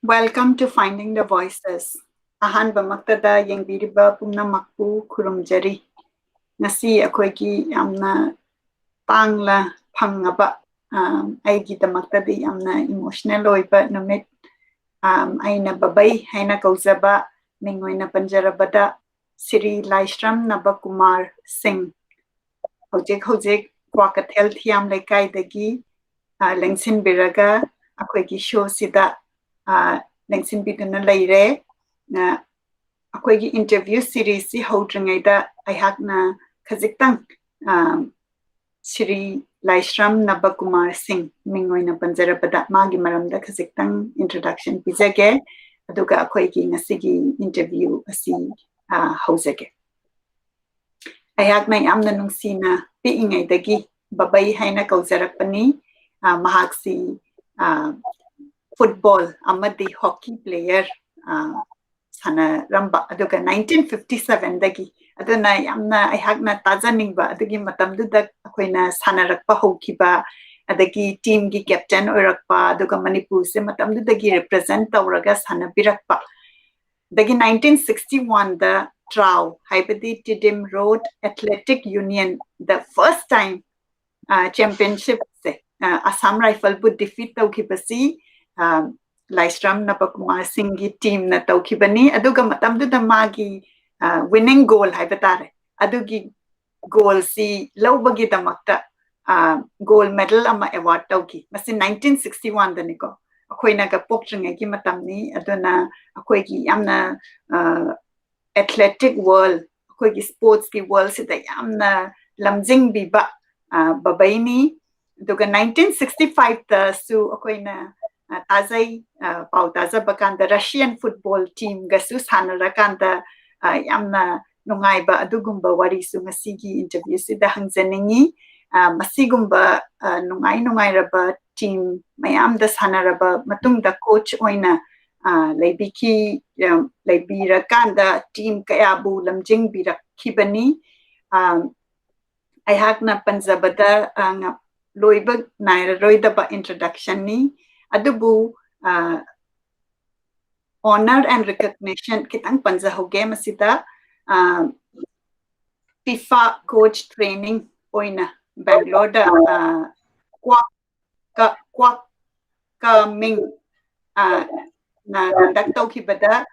Welcome to Finding the Voices. Ahanba maktada yengbiriba pumna makpu kurumjari. Ngasi akoigi yamna tangla phangaba aigi damaktada yamna emotional oiba numit aina babai haina kauzaba mingoina panjarabada Shri Laishram Nabakumar Singh. Hojik Kwakeithel Thiyam Leikai dagi lengsin biraga akoigi show sida Lengsin biduna laire akoigi interview series si hodringaida aihakna khajiktang Shri Laishram Nabakumar Singh mingoina panjarabada magi maramda khajiktang introduction pijage aduga akoigi ngasigi interview asi hojage aihakna yamna nungsina piingaidagi babai haina kaujarakpani mahaksi football amadi hockey player sana ramba aduga 1957 dagi aduna yamna aihakna tajaningba adugi matamduda akoina sanarakpa hokiba adagi team gi captain oirakpa aduga Manipur se matamdudagi represent tawraga sanabirakpa dagi 1961 the Trau Haibadi Tidim Road Athletic Union the first time championship se Assam Rifle would defeat tawkibasi Laishram Nabakumar Singh team na tawkibani aduga matamduda magi winning goal haibatare adugi goal si lawbagi damakta gold medal ama award tawki masi 1961 daniko akoina ga pokringa gi matamni aduna akoigi yamna athletic world akoigi sports ki world sida yamna lamjing biba babaini aduga 1965 ta su akoina Tazai Pautaza Bakanda Russian football team Gasus Hanarakanda Yamna Nungaiba Adugumba Warisu Masigi interview Sida Hangzaningi Masigumba Nungai Raba team Mayam das Hanaraba Matungda coach Oina Laibiki Laibira Kanda team Kayabu Lamjing Bira Kibani Ayakna Panzabada Loibag Naira Roidaba introduction ni Adubu honor and recognition kitang panzahoge masida FIFA coach training oina Bangalore da Ming na conduct kibada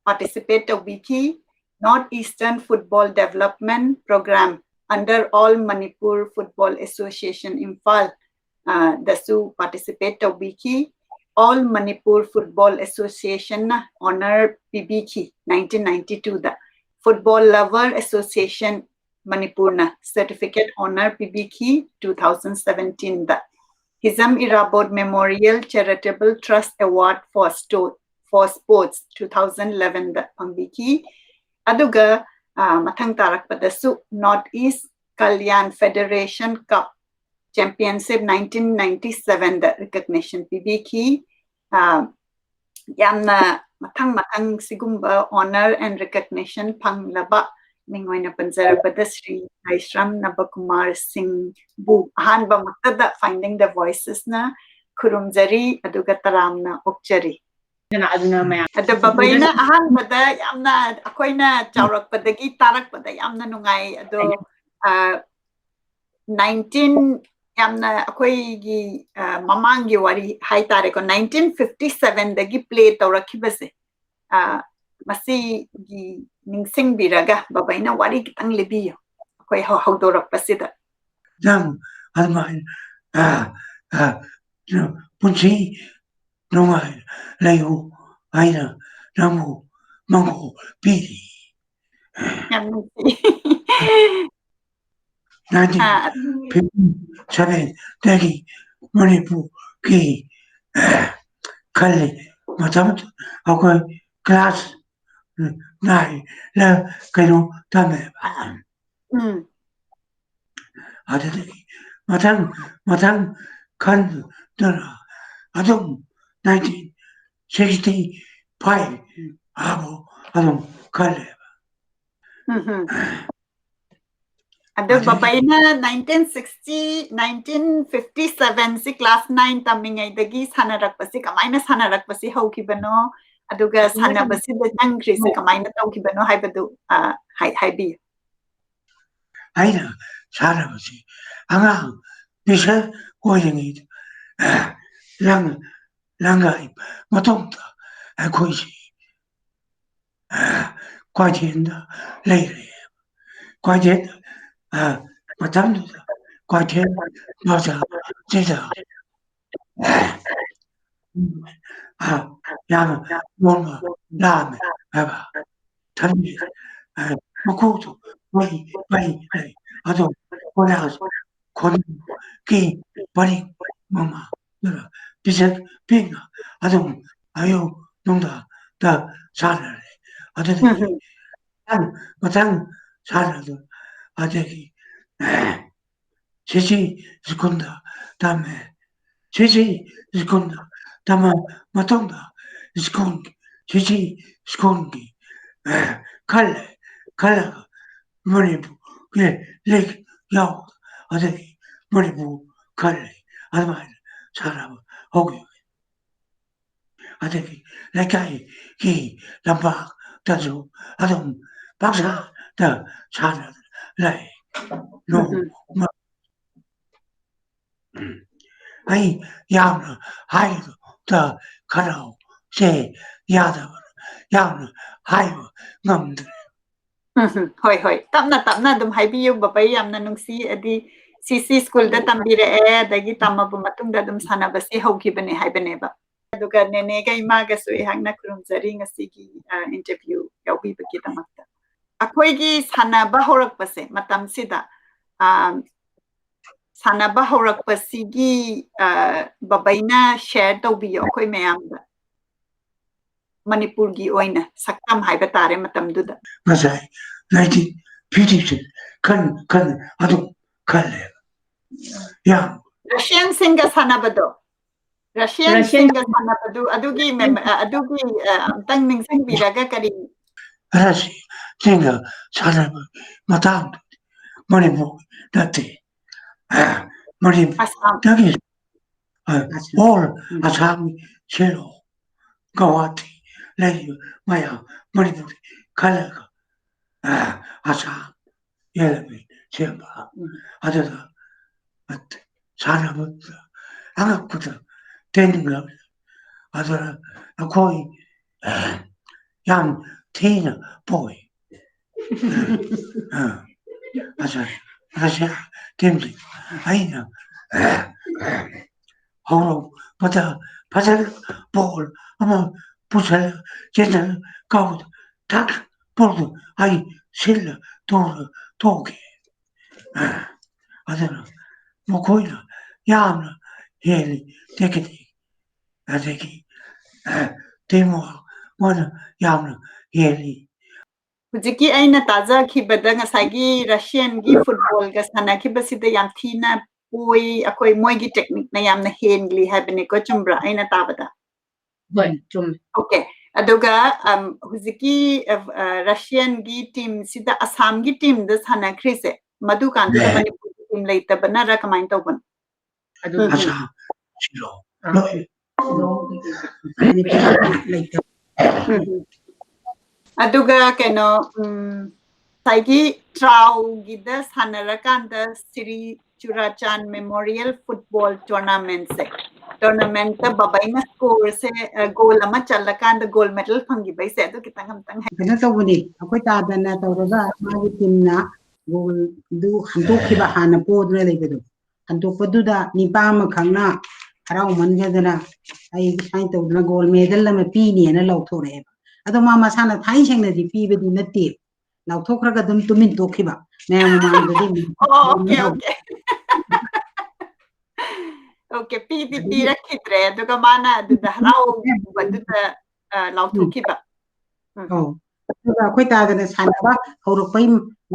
participate to wiki Northeastern Football Development Program under All Manipur Football Association Imphal Dasu participate to wiki All Manipur Football Association honor PBK 1992 the Football Lover Association Manipurna certificate honor PBK 2017 the Hizam Irabod Memorial Charitable Trust Award for Sports 2011 the Pambiki Aduga Matang Tarak Padasu Northeast Kalyan Federation Cup Championship 1997 the recognition PBK Yamna matang sigumba honor and recognition panglaba mingoina panjarabada Shri Laishram Nabakumar Singh bu ahanba maktada Finding the Voices na kurumjari aduga taramna okjari ada babaina ahanbada yamna akoina chawrakpadagi tarakpada yamna nungai ado 19 yamna akoigi mamangi wari haitare ko 1957 dagi play tawrakibase masi gi ningsing biraga babaina wari kitang libiyo akoi haudorak pasida jam almai punchi nomai layo aina namu mango pili 1957 dagi Manipur ki kali matam ako class 9 la kayo tame adagi matang kan dara adum 1965 abo adum kale Ado babaina 1960 1957 si class 9 tamingai dagi sanarakpasi kamaina sanarakpasi haukibano aduga sanabasi da nangri si kamaina taukibano haibadu haibi aina sarabasi angang bisa oyengi langai matongta akoisi kwajenda leire kwajenda matangda kwajen noza jeda yang monga lame aba tanmi makuto bai ado kolas kon ki bari mama bisa pinga ado ayo nongda da 살아래 아들이 matang 살아도 아들이 제시 스콘다 다음에 제시 스콘다 다음에 마통다 스콘 제시 스콘기 칼레 머리부 그렉 야오 아들이 머리부 칼레 아마 사람 오고 아들이 레카이 기 람박 다주 아동 박사 더 사람 라이 노 아이 야나 하이도 더 가라오 세 야다 야나 하이도 넘들 hoi tamna dum haibi yu babai yamna nungsi adi CC school da tambire dagi tamabu matungda dum sanabasi haukibane haibane ba aduga nene ga imaga su ihangna kurumjari ngasi gi interview yaubi bagi tamakta akhoi gi sanaba horakpase matam sida sanaba horakpasi gi babaina share tawbiyo akhoi mayamda Manipur gi oina sakam haiba tare matamduda 맞아요. 1957 kan 아동 칼레 야 Russian singer sanabado Russian singer sanabado adugi amtang ningsang biraga kari 알았지. 제가 사람을 마땅 머리부 나한테 머리 Assam 여기 올 아참 제로 가와티 레이 마야 머리부 칼레가 아참 예레미 제바 아저다 사람은 아무것도 되는 거 아저라 거의 양 테이너 보이 아저 템지 아이나 호로 바자 볼 아마 부서 제는 가고 딱 볼도 아이 실러 도게 아저라 뭐 거기나 야나 헬리 되게 아저기 데모 뭐는 야나 헬리 hujiki aina taza khibada ngasagi Russian gi football ga sana khibasida yam thina poi akoi moi gi technique na yamna hengli habene ko chumbra aina tabada chum okay aduga hujiki Russian gi team sida Assam gi team da sana khrise madu kan da Manipur team leita bana recommend tawban 아사 싫어 aduga keno saigi trau gida sanarakanda Shri Churachan Memorial Football Tournament se tournament ta babaina score se goal ama chalakanda gold medal phangi bai se adu kitang amtang kana tawuni akoi ta dana tawraga magi timna gol du handokhiba hana podre lebedu handokpaduda nipama khangna harau mangadana ai sai tawdna gold medal lama pini na lauthore ado mama sana thai sengna di pibedi natti lauthokraga dum tumin tokhiba mayam mamdadi okay okay pi rakhitre aduga mana aduda harau baduda lauthokiba akoi ta dana sanaba horopai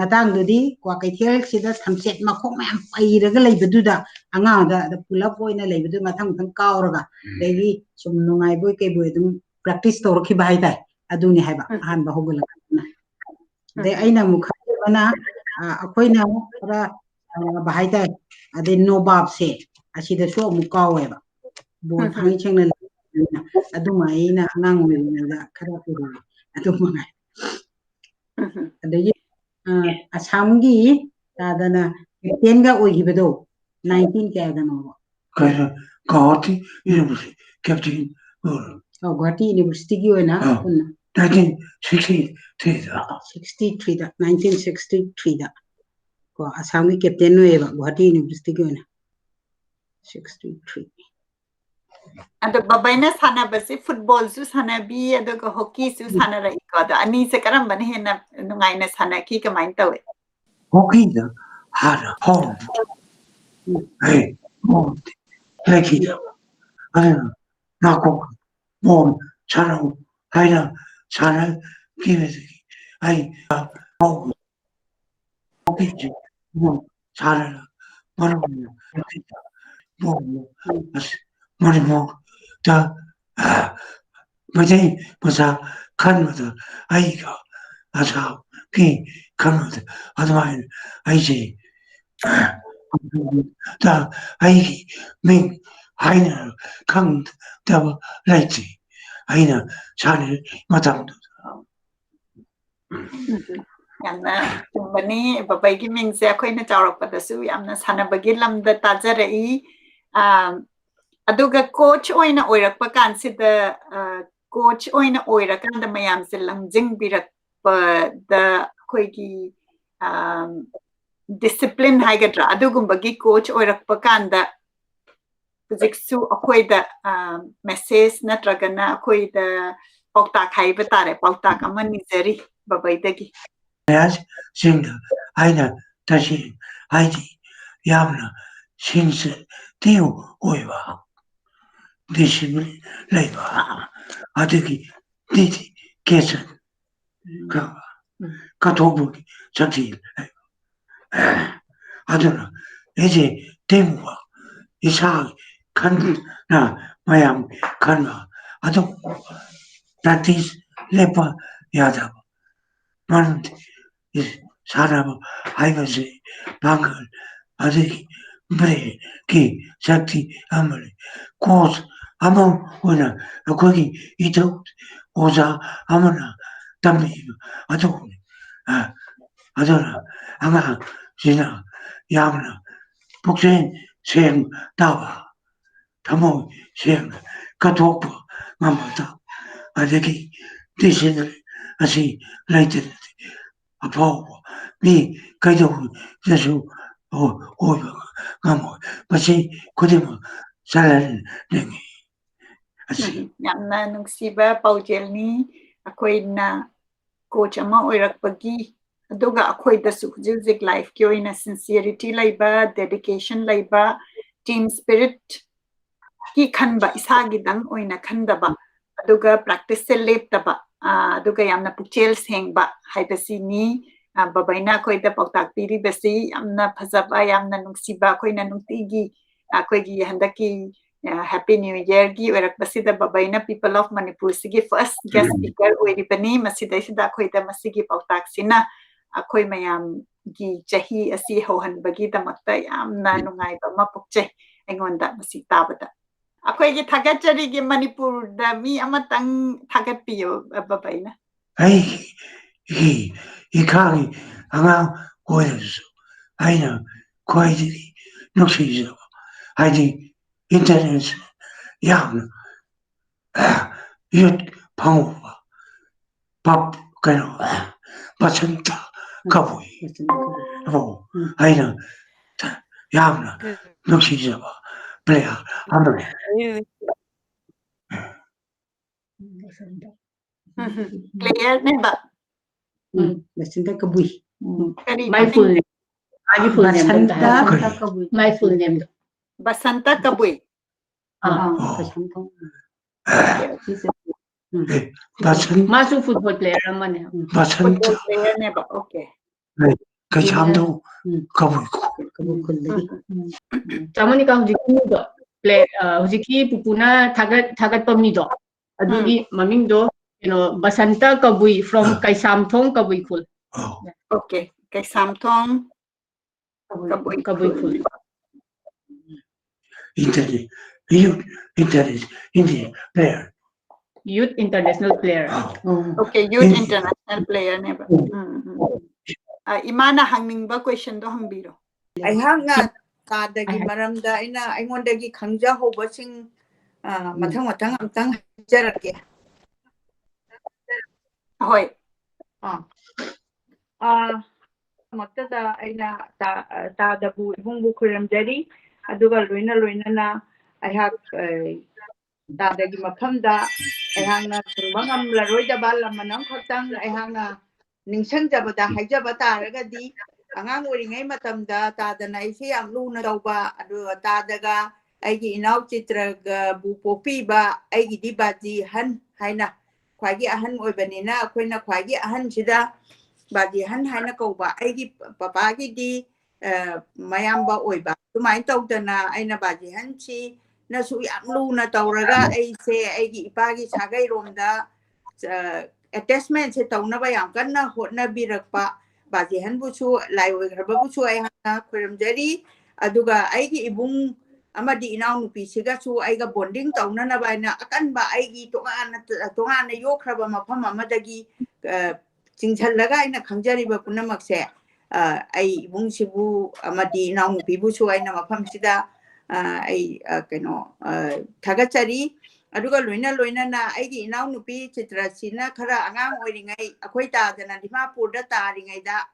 matangdudi Kwakeithel sida samset makhok mayam pairaga leibeduda anga da pulap oina leibedu mathang kauraga degi sum nungai boy ke boy dum practice torkhiba haidai aduni haiba han ba hogula de aina mukhana ꯑꯩꯈꯣꯏꯅ ꯈꯔ ꯍꯥꯏꯇꯥꯔꯦ ꯑꯗꯩ ꯅꯣꯕꯥꯞꯁꯦ ꯑꯁꯤꯗꯁꯨ ꯑꯃꯨꯛ ꯀꯥꯎꯋꯦꯕ ꯕꯣꯜ ꯊꯥꯡꯉꯩ ꯁꯦꯡꯅ ꯑꯗꯨꯃ ꯑꯩꯅ ꯑꯉꯥꯡ ꯑꯣꯏꯔꯤꯉꯩꯗ ꯈꯔ ꯎꯔꯦ ꯑꯗꯨꯃꯉꯥꯏ ꯑꯗꯒꯤ ꯑꯁꯥꯝꯒꯤ ꯇꯥꯗꯅ ꯀꯦꯞꯇꯦꯟꯒ ꯑꯣꯏꯈꯤꯕꯗꯣ 19 ꯀꯌꯥꯗꯅꯣꯕ ꯒꯨꯋꯥꯍꯥꯇꯤ ꯌꯨꯅꯤꯚꯔꯁꯤꯇꯤ ꯀꯦꯞꯇꯦꯟ ꯒꯨꯋꯥꯍꯥꯇꯤ ꯌꯨꯅꯤꯚꯔꯁꯤꯇꯤꯒꯤ ꯑꯣꯏꯅ 1963ꯗ 1963ꯗ ꯀꯣ ꯑꯁꯥꯝꯒꯤ ꯀꯦꯞꯇꯦꯟ ꯑꯣꯏꯌꯦꯕ ꯒꯨꯋꯥꯍꯥꯇꯤ ꯌꯨꯅꯤꯚꯔꯁꯤꯇꯤꯒꯤ ꯑꯣꯏꯅ 63 ꯑꯗꯣ ꯕꯕꯥꯏꯅ ꯁꯥꯟꯅꯕꯁꯤ ꯐꯨꯠꯕꯣꯜꯁꯨ ꯁꯥꯟꯅꯕꯤ ꯑꯗꯨꯒ ꯍꯣꯀꯤꯁꯨ ꯁꯥꯟꯅꯔꯛꯏꯀꯣ ꯑꯗꯣ ꯑꯅꯤꯁꯦ ꯀꯔꯝꯕꯅ ꯍꯦꯟꯅ ꯅꯨꯡꯉꯥꯏꯅ ꯁꯥꯟꯅꯈꯤ ꯀꯃꯥꯏꯅ ꯇꯧꯋꯦ ꯍꯣꯀꯤꯗ ꯍꯥꯟꯅ ꯍꯧꯔꯝꯕ ꯑꯩ ꯂꯩꯈꯤꯗꯕ ꯑꯗꯨꯅ ꯅꯥꯀꯣꯡ ꯕꯣꯜ ꯁꯥꯟꯅꯧ ꯍꯥꯏꯅ ꯁꯥꯟꯅꯈꯤꯕꯗꯒꯤ ꯑꯩ ꯍꯣꯀꯤꯁꯤ ꯁꯥꯟꯅꯔ ꯃꯔꯝꯅ ꯃꯅꯤꯄꯨꯔꯗ ꯃꯩꯇꯩ ꯃꯆꯥ ꯈꯟꯕꯗ ꯑꯩꯒ ꯑꯁꯥꯝꯒꯤ ꯈꯟꯕꯗ ꯑꯗꯨꯃꯥꯏꯅ ꯑꯩꯁꯦ ꯑꯩꯒꯤ ꯃꯤꯡ ꯍꯥꯏꯅ ꯈꯪꯗꯕ ꯂꯩꯇꯦ ꯑꯩꯅ ꯁꯥꯟꯅꯔꯤ ꯃꯇꯝꯗꯨꯗ ꯌꯥꯝꯅ ꯆꯨꯝꯕꯅꯤ ꯕꯕꯥꯏꯒꯤ ꯃꯤꯡꯁꯦ ꯑꯩꯈꯣꯏꯅ ꯆꯥꯎꯔꯛꯄꯗꯁꯨ ꯌꯥꯝꯅ ꯁꯥꯟꯅꯕꯒꯤ ꯂꯝꯗ ꯇꯥꯖꯔꯛꯏ ꯑꯗꯨꯒ ꯀꯣꯆ ꯑꯣꯏꯅ ꯑꯣꯏꯔꯛꯄ ꯀꯥꯟꯁꯤꯗ ꯀꯣꯆ ꯑꯣꯏꯅ ꯑꯣꯏꯔꯀꯥꯟꯗ ꯃꯌꯥꯝꯁꯦ ꯂꯝꯖꯤꯡꯕꯤꯔꯛꯄꯗ ꯑꯩꯈꯣꯏꯒꯤ ꯗꯤꯁꯤꯄ꯭ꯂꯤꯟ ꯍꯥꯏꯒꯗ꯭ꯔꯥ ꯑꯗꯨꯒꯨꯝꯕꯒꯤ ꯀꯣꯆ ꯑꯣꯏꯔꯛꯄ ꯀꯥꯟꯗ ꯍꯧꯖꯤꯛꯁꯨ ꯑꯩꯈꯣꯏꯗ ꯃꯦꯁꯦꯖ ꯅꯠꯇ꯭ꯔꯒꯅ ꯑꯩꯈꯣꯏꯗ ꯄꯥꯎꯇꯥꯛ ꯍꯥꯏꯕ ꯇꯥꯔꯦ ꯄꯥꯎꯇꯥꯛ ꯑꯃ ꯅꯤꯖꯔꯤ ꯕꯕꯥꯏꯗꯒꯤ ꯁꯤꯡꯗ ꯑꯩꯅ ꯇꯁꯦꯡ ꯍꯥꯏꯗꯤ ꯌꯥꯝꯅ ꯁꯦꯟꯁꯤꯇꯤꯚ ꯑꯣꯏꯕ ꯗꯤꯁꯤꯄ꯭ꯂꯤꯟ ꯂꯩꯕ ꯑꯗꯒꯤ ꯗꯦꯗꯤꯀꯦꯁꯟ ꯀꯠꯊꯣꯛꯄꯒꯤ ꯁꯛꯇꯤ ꯂꯩꯕ ꯑꯗꯨꯅ ꯑꯩꯁꯦ ꯇꯤꯝꯋꯥꯔꯛ ꯏꯁꯥꯒꯤ ꯈꯟꯅ ꯃꯌꯥꯝ ꯈꯟꯕ ꯑꯗꯨꯝ ꯄ꯭ꯔꯦꯛꯇꯤꯁ ꯂꯦꯞꯄ ꯌꯥꯗꯕ ꯃꯔꯝꯗꯤ ꯁꯥꯟꯅꯕ ꯍꯥꯏꯕꯁꯤ ꯄꯥꯡꯒꯜ ꯑꯗꯒꯤ ꯕ꯭ꯔꯦꯟꯒꯤ ꯁꯛꯇꯤ ꯑꯃꯅꯤ ꯀꯣꯆ ꯑꯃ ꯑꯣꯏꯅ ꯑꯩꯈꯣꯏꯒꯤ ꯏꯊꯧ ꯑꯣꯖꯥ ꯑꯃꯅ ꯇꯝꯕꯤꯕ ꯑꯗꯨꯒꯨꯝꯅꯤ ꯑꯗꯨꯅ ꯑꯉꯥꯡꯁꯤꯅ ꯌꯥꯝꯅ ꯄꯨꯛꯆꯦꯜ ꯁꯦꯡꯕ ꯇꯥꯕ ꯊꯃꯣꯏ ꯁꯦꯡꯅ ꯀꯠꯊꯣꯛꯄ ꯉꯝꯕ ꯇꯥꯕ ꯑꯗꯒꯤ ꯗꯤꯁꯤꯄ꯭ꯂꯤꯟ ꯑꯁꯤ ꯂꯩꯇ꯭ꯔꯗꯤ ꯑꯐꯥꯎꯕ ꯃꯤ ꯀꯩꯗꯧꯕꯗꯁꯨ ꯑꯣꯏꯕ ꯉꯝꯃꯣꯏ ꯃꯁꯤ ꯈꯨꯗꯤꯡꯃꯛ ꯆꯜꯍꯟꯅꯤꯡꯉꯤ ꯌꯥꯝꯅ ꯅꯨꯡꯁꯤꯕ ꯄꯥꯎꯖꯦꯜꯅꯤ ꯑꯩꯈꯣꯏꯅ ꯀꯣꯆ ꯑꯃ ꯑꯣꯏꯔꯛꯄꯒꯤ ꯑꯗꯨꯒ ꯑꯩꯈꯣꯏꯗꯁꯨ ꯍꯧꯖꯤꯛ ꯍꯧꯖꯤꯛ ꯂꯥꯏꯐꯀꯤ ꯑꯣꯏꯅ ꯁꯤꯟꯁꯤꯌरिꯇꯤ ꯂꯩꯕ ꯗꯦꯗꯤꯀꯦꯁꯟ ꯂꯩꯕ ꯇꯤꯝ ꯁ꯭ꯄꯤꯔꯤꯠꯀꯤ ꯈꯟꯕ ꯏꯁꯥꯒꯤꯗꯪ ꯑꯣꯏꯅ ꯈꯟꯗꯕ ꯑꯗꯨꯒ ꯄ꯭ꯔꯦꯛꯇꯤꯁꯁꯦ ꯂꯦꯞꯇꯕ ꯑꯗꯨꯒ ꯌꯥꯝꯅ ꯄꯨꯛꯆꯦꯜ ꯁꯦꯡꯕ ꯍꯥꯏꯕꯁꯤꯅꯤ ꯕꯕꯥꯏꯅ ꯑꯩꯈꯣꯏꯗ ꯄꯥꯎꯇꯥꯛ ꯄꯤꯔꯤꯕꯁꯤ ꯌꯥꯝꯅ ꯐꯖꯕ ꯌꯥꯝꯅ ꯅꯨꯡꯁꯤꯕ ꯑꯩꯈꯣꯏꯅ ꯅꯨꯡꯇꯤꯒꯤ ꯑꯩꯈꯣꯏꯒꯤ ꯍꯟꯗꯛꯀꯤ ꯍꯦꯄꯤ ꯅ꯭ꯌꯨ ꯏꯌꯔꯒꯤ ꯑꯣꯏꯔꯛꯄꯁꯤꯗ ꯕꯕꯥꯏꯅ ꯄꯤꯄꯜ ꯑꯣꯐ ꯃꯅꯤꯄꯨꯔꯁꯤꯒꯤ ꯐꯥꯔꯁ ꯒꯦꯁ ꯁ꯭ꯄꯤꯀꯔ ꯑꯣꯏꯔꯤꯕꯅꯤ ꯃꯁꯤꯗꯩꯁꯤꯗ ꯑꯩꯈꯣꯏꯗ ꯃꯁꯤꯒꯤ ꯄꯥꯎꯇꯥꯛꯁꯤꯅ ꯑꯩꯈꯣꯏ ꯃꯌꯥꯝꯒꯤ ꯆꯍꯤ ꯑꯁꯤ ꯍꯧꯍꯟꯕꯒꯤꯗꯃꯛꯇ ꯌꯥꯝꯅ ꯅꯨꯡꯉꯥꯏꯕ ꯑꯃ ꯄꯣꯛꯆꯩ ꯑꯩꯉꯣꯟꯗ ꯃꯁꯤ ꯇꯥꯕꯗ ꯑꯩꯈꯣꯏꯒꯤ ꯊꯥꯒꯠꯆꯔꯤꯒꯤ ꯃꯅꯤꯄꯨꯔꯗ ꯃꯤ ꯑꯃꯇꯪ ꯊꯥꯒꯠꯄꯤꯌꯣ ꯕꯕꯥꯏꯅ ꯑꯩꯒꯤ ꯏꯈꯥꯒꯤ ꯑꯉꯥꯡ ꯑꯣꯏꯔꯁꯨ ꯑꯩꯅ ꯈ꯭ꯋꯥꯏꯗꯒꯤ ꯅꯨꯡꯁꯤꯖꯕ ꯍꯥꯏꯗꯤ international yam yut phang pap kano pasanta kabui oh aina yamna nuksijaba player amre player neba Basanta kabui my full name my full name Basanta Kabui Masu football player amane football player neba okay kachamdo kabui chamani ka hujiki do play hujiki pupuna thagat pamido adugi maming do Basanta Kabui from Kaisamthong Kabui Khul okay Kaisamthong, Kabuikul. Youth Indian player. Youth international player. Okay, youth international player never. Imana hangmingba question do hangbiro. I hang tadagi maramda ina aingondagi khangja hobasing mathang amtang jarake. Hoy. Maktada aina tadabu ibungbu kuramjari aduga loina na I have tadagi mafamda I hangna tungbangam la roida bala manam khatang I hangna ningsang jabada haijaba taragadi angang oringai matamda tadana isi yam luna tauba adu tadaga aigi inau Chitra ga bu popi ba aigi dibaji han haina khwagi ahan oibanina akoina khwagi ahan sida baji han haina kauba aigi papa gi di mayamba oiba tumai tawdana aina baji han chi na su yam luna tawraga aise aigi ipagi sagai romda attachment se tawnaba yam kanna hotna birakpa baji han buchu laiwe graba buchu ai hana kuramjari aduga aigi ibung amadi inau nupi siga chu aiga bonding tawna na baina akan ba aigi tongana yokraba mafam amadagi chingchallaga ina khangjari ba punamakse ai ibung sibu amadi inau nupi buchu aina mafam sida ai keno thagachari aduga loina na aigi inau nupi Chitra sina khara angang oiringai akhoi tadana Dimapur da taringai da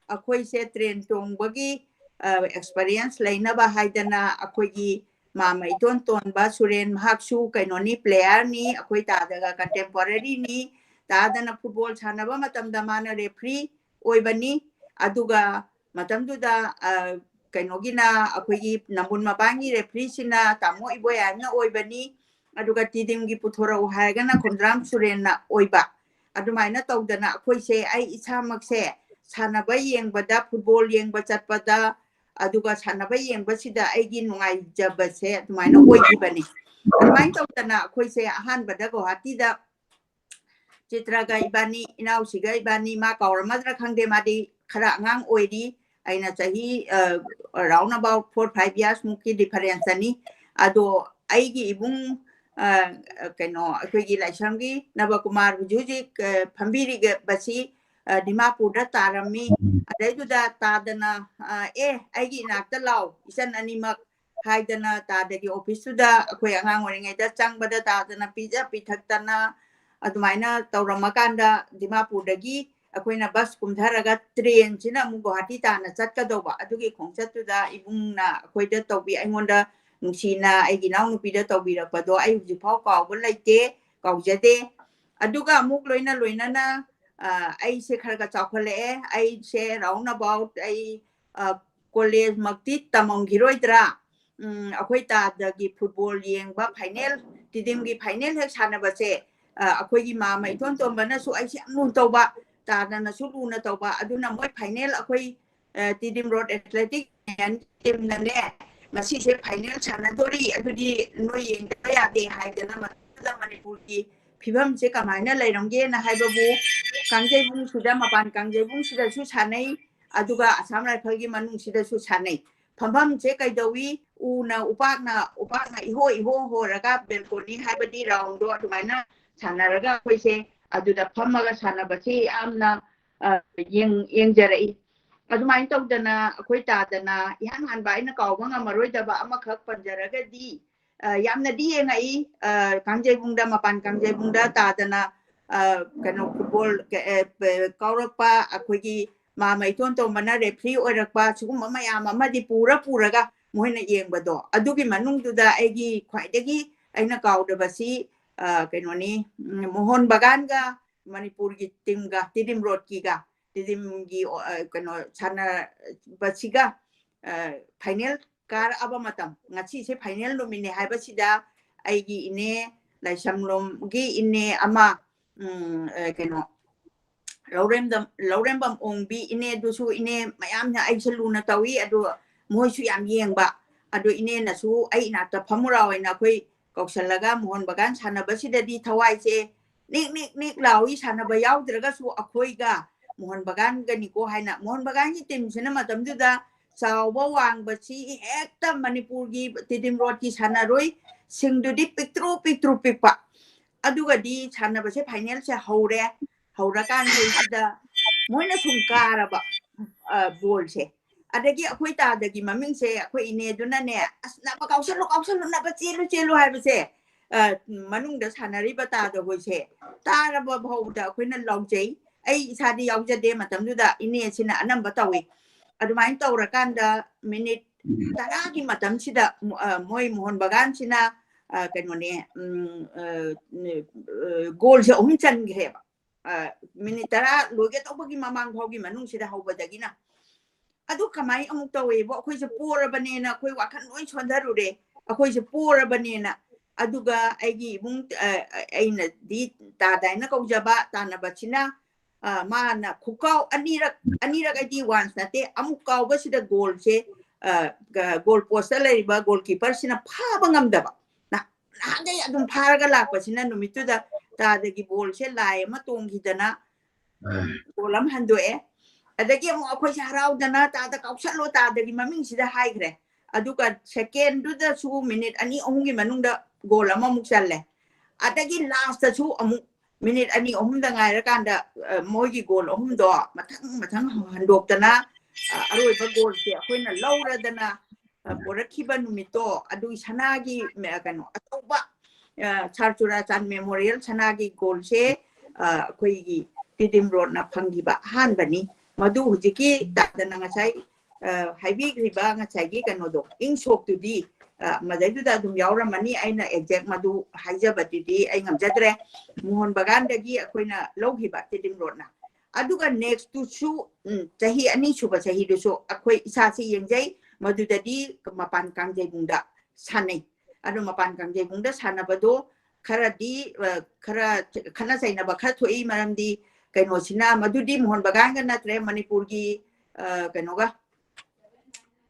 akhoi se train tongbagi experience lainaba haidana akhoi mama iton ba suren mahaksu kainoni player ni akhoi tadaga contemporary ni tadana football sanaba matamda mana referee oibani aduga matamduda kainogina akhoi nambun mabangi referee sina tamo iboya na oibani aduga tidimgi puthora uhaigana Khomdram surena oiba adumaina tawdana akhoi se ai ichamakse sanaba yengbada football yengba chatpada aduga sanaba yengba sida aigi nungai jabase adumaina oigibani adumain tawdana akhoi se ahan bada Guwahati da Chitra ga ibani inau siga ibani ma kauramadra khangde madi khara ngang oiri aina chahi around about 4-5 years muki difference ani ado aigi ibung keno akhoi Laishram Nabakumar Juji phambiri ge basi Dimapur da tarami adaiduda tadana aigi nakta law isan animak haidana tadagi office da akhoi angang oringai da changbada tadana pija pithaktana adumaina tawramakanda Dimapur dagi akoina bus kumtharaga train sina mu Guwahati tana chatkadoba adugi khongchattuda ibungna akoida tawbi aingonda nungsina aigi nau nupida tawbirakpado ai hujipau kawba laite kawjade aduga amuk loina na ai se kharaga chawkhale ai se round about ai college makti tamonggiroidra akhoi tadagi football yengba final tidimgi final hek sanabase akhoi gi mama iton tombana su ai siam nun tawba tadana su luna tawba aduna moi final akhoi tidim road athletic and team na ne masi se final sanadori adudi noi yengba yade haidana Manipur ki phibam se kamaina lairongge na haibabu kangjebung suda mapan kangjebung sida su sanai aduga Assam Rifle gi manung sida su sanai phambam se kaidawi una upakna iho raga belkoni haibadi round do adumaina sanaraga koise aduda phamaga sanabasi amna yengjarai adumain tawdana akhoi tadana ihan han baina kawba ngamaroidaba amakhak panjaragadi yamna di yengai kangjebungda mapan kangjebungda tadana kano football kaurakpa akhoi mama iton tombana referee oirakpa sugumba mayam amadi puraga moina yengbado adugi manungduda aigi khwaidagi aina kawdabasi kanoni mohon baganga Manipur gi timga tidim road kiga tidim gi kano chana basiga final kar aba matam ngachi se final nomine haibasida aigi ine Laishram gi ine ama kano Laurembam ongbi ine dusu ine mayamna aisaluna tawi adu moisu yam yengba adu ine nasu ai nata phamura oina khoi kausalaga mohon bagan sanabasida di thawai se nik lawi sanaba yaudраga su akhoi ga Mohon Bagan ganiko haina Mohon Bagan ki team sina matamduda chawba wangbachi hekta Manipur gi tidim road ki sanaroi singdudi pitru pikpa aduga di sanabase final se haurakan sida moina sumkaraba ball se adagi akhoi ta dagi maming se akhoi ine duna ne asna ba kausalo na ba chelu haibase manung da sanari ba ta da hoi se taraba bhauda akhoi na laujei ai isadi yaujade matamduda ine sina anamba tawi adumain tawrakanda minute taragi matam sida moi Mohon Bagan sina kanone goal se chan greba minute tara loge tawbagi mamang bhaugi manung sida haubadagina adu kamai amuk tawe bo akhoi se pora banena akhoi wakhan loi chondarure akhoi se pora banena aduga aigi bung aina di ta daina kaujaba tana bachina mana khukau anirak id once nate amukau basida goal se goal post laiba goalkeeper sina phaba ngamdaba na hangai adum pharaga lakpa sina numituda ta dagi ball se lai ma tonghidana golam handoe adagi mo akhoi haraudana ta da kausalo ta dagi maming sida haigre aduga second du da su minute ani ohungi manungda goal ama muksalle adagi last su amu minute ani ohumda ngairakanda moigi goal ohumdo mathang handoptana aroiba goal se akoina lauradana porakhiba numito adu sanagi kano atoba charchura chan memorial sanagi goal se akoigi tidim road na phangiba hanbani madu hujiki dadana ngasai haibi griba ngasai gi kano do insok tu di madaiduda dum yauramani aina exact madu haijabadidi ai ngamjadre Mohon Bagan dagi akoina loghiba tidim road na aduga next to su chahi ani suba chahi du so akoi isa si yengjai madudadi mapan kangjai bungda sanai adu mapan kangjai bungda sanabado khara di khara khana saina ba khara thoi maramdi kaino sina madudi Mohon Bagan ga natre Manipur gi kainoga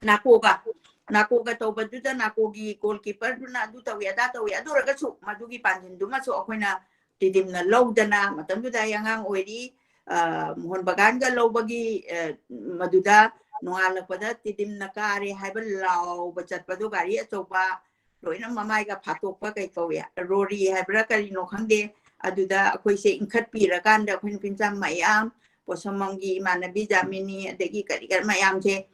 nakoga tawbaduda nakogi goalkeeper duna du tawi adu raga su madugi panjin duma so akoina tidim na lowdana matamduda yangang oiri Mohon Bagan ga lowbagi maduda nongala pada tidim na kare haiba law bachat padu gari achoba loina mamai ga phatokpa kai kawya rori haibra kari no khangde aduda akoi se inkhat pira kanda khun pincham mayam posamangi manabi jamini adegi kari mayam se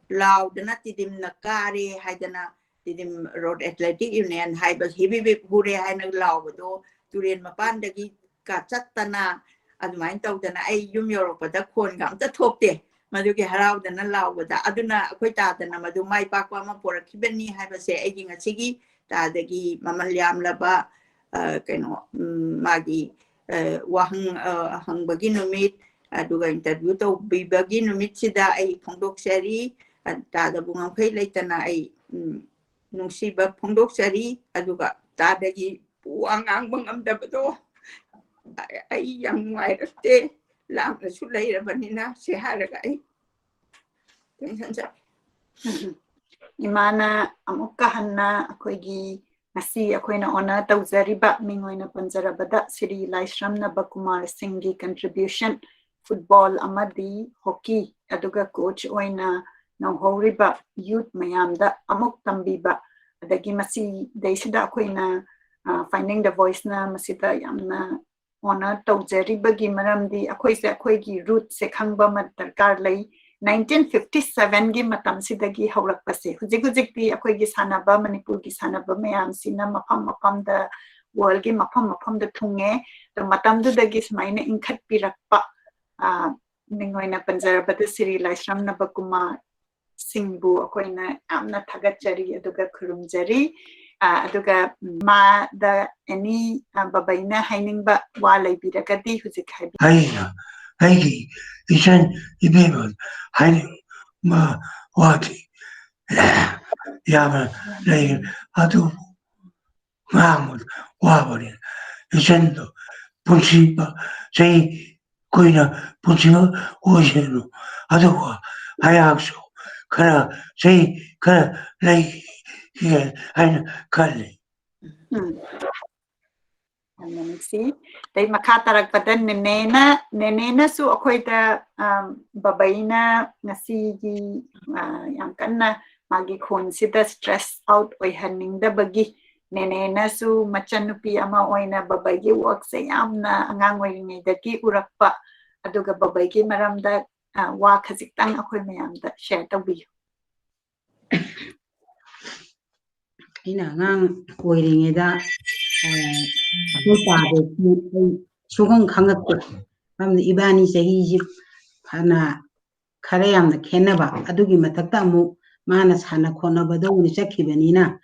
law dana tidim na kare haidana tidim road athletic union haiba hibi hure haina law do turen mapan dagi ka chattana adumain tawdana ai yum yoropada khon gam ta thopte madugi haraudana lawda aduna akhoi tadana madu mai pakwa ma porakhibani haiba se ai ginga sigi tadagi mamalyam laba kaino magi wahang hangbagi numit aduga interview to bibagi numit sida ai phongdok seri tada bungam khai leitana ai nungsiba phongdok seri aduga tadagi puangang bangamdabado ai yang ngai rate lam na su leirabanina se haraga ai tensa imana amukka hanna akoigi ngasi akoina honor tawzariba mingoina panjarabada Shri Laishram Nabakumar Singh gi contribution football amadi hockey aduga coach oina nonghoriba youth mayamda amuk tambiba adagi masi deisida akoina finding the voice na masida yamna honor tawjaribagi maramdi akoise akoigi root se khangba mat darkar lei 1957 gi matam sidagi haurakpase hujik ti akoigi sanaba Manipur gi sanaba mayam sina mapam da world gi mapam da thunge to matam du dagi smaina inkhat pirakpa ningoina panjarabada Shri Laishram Nabakumar Singh bu akoina amna thagachari aduga khurumjari aduga ma da any babaina hainingba walai birakadi hujik haibi Aigi isan ibebal haini ma wati yama lain adu mamud wabari isendo punsiba sei koina punsiba ojenu adu ayakso kana sei kana lai haina kalli Nancy. They Makatarak, but then Nena su Akoita Babaina Nasi Yankana Magi consider stress out or handing the buggy. Nena su Machanupi Ama Oina Babagi works a yamna Angangway the Ki Urapa Aduga Babagi Maram that walk as it done Akoyam that shared the wheel. Ina ngang koiring eda ta de sugang khangak mam ibani sahi ji phana khare yam da khenaba adugi matakta mu mana sana khona bado ni chakhibani na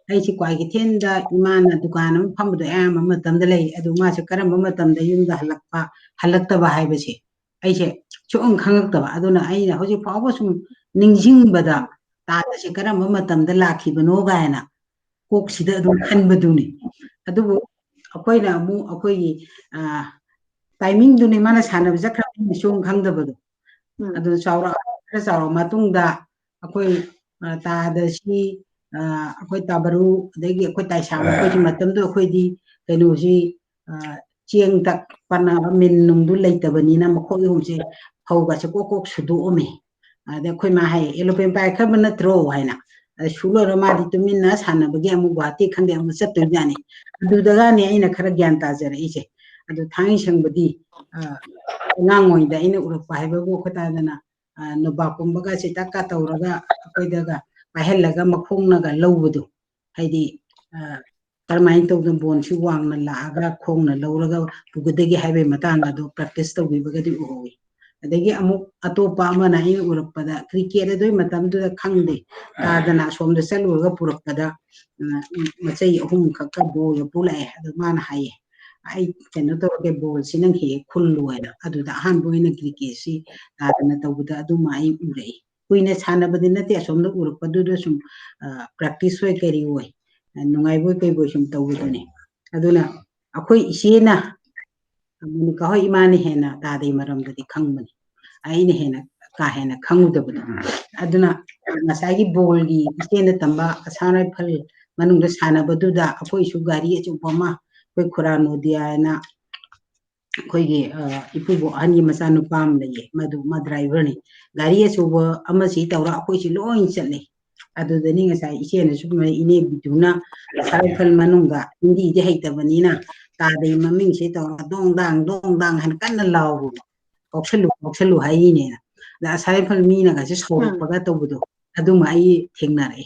ai si Kwakeithel da imana dukan am phamdo am matam da lei adu ma se karam matam da yum da halakta ba hai base ai se sugang khangak ta aduna ai na hoji phawa sum ningjing bada ta da se karam matam da lakhibano gaina kok sida adu khanbaduni adu akoina mu akoi timing duni mana sana jakra sung khangdabado adu chawra matung da akoi ta da si akoi tabaru adegi akoi taisam akoi matam do akoi di kenu si chieng tak pana min nung du leitabani na makhoi humse hauga se kokok sudu ome ade akoi ma hai elopen pai khabana tro haina Shulo Ramadi to Mina Sana began Mugati Kandi and Setujani. Do the Gani in a Karaganta Zeriche. And the Tang Shangbadi Langoy, the inner Urapa, Wokatana, Nabakum Bagasi Takata Uraga, Akoidaga, Mahelaga Makunga, Lowudu, Heidi Termine of the bone, she won Laga, Kona, Loraga, Pugudegi Heavy Matanga, do practice the Wibagadi Ui. Adagi amuk atopa ama na in urappada cricket do matam do khangde tadana som de sel urga purapada machai ahum khakka bol pulai adu man hai ai keno to ke bol sinang he khullu ena adu da han boina cricket si tadana tawda adu mai urei kuine chana badina te som do urapadu do sum practice way kari hoy nungai boy kai boy sum tawdane aduna akoi isena Muni ka hoy imani hena ta de maram da di khangmani aine hena ka hena khangu da bada aduna masagi bol gi isena tamba asana phal manung da sana badu da akoi su gari achu pama koi khurano dia na koi gi ipu bo ani masanu pam le madu ma driver ni gari achu bo amasi tawra akoi si loin chatle adu da ni ngasa isena su ma ine biduna asana phal manung da indi je heitabani na ta de maming se tawra dong dang han kan lawu Okselu hai ne da sai phal mi na ga se so paga to budo adu mai thengna re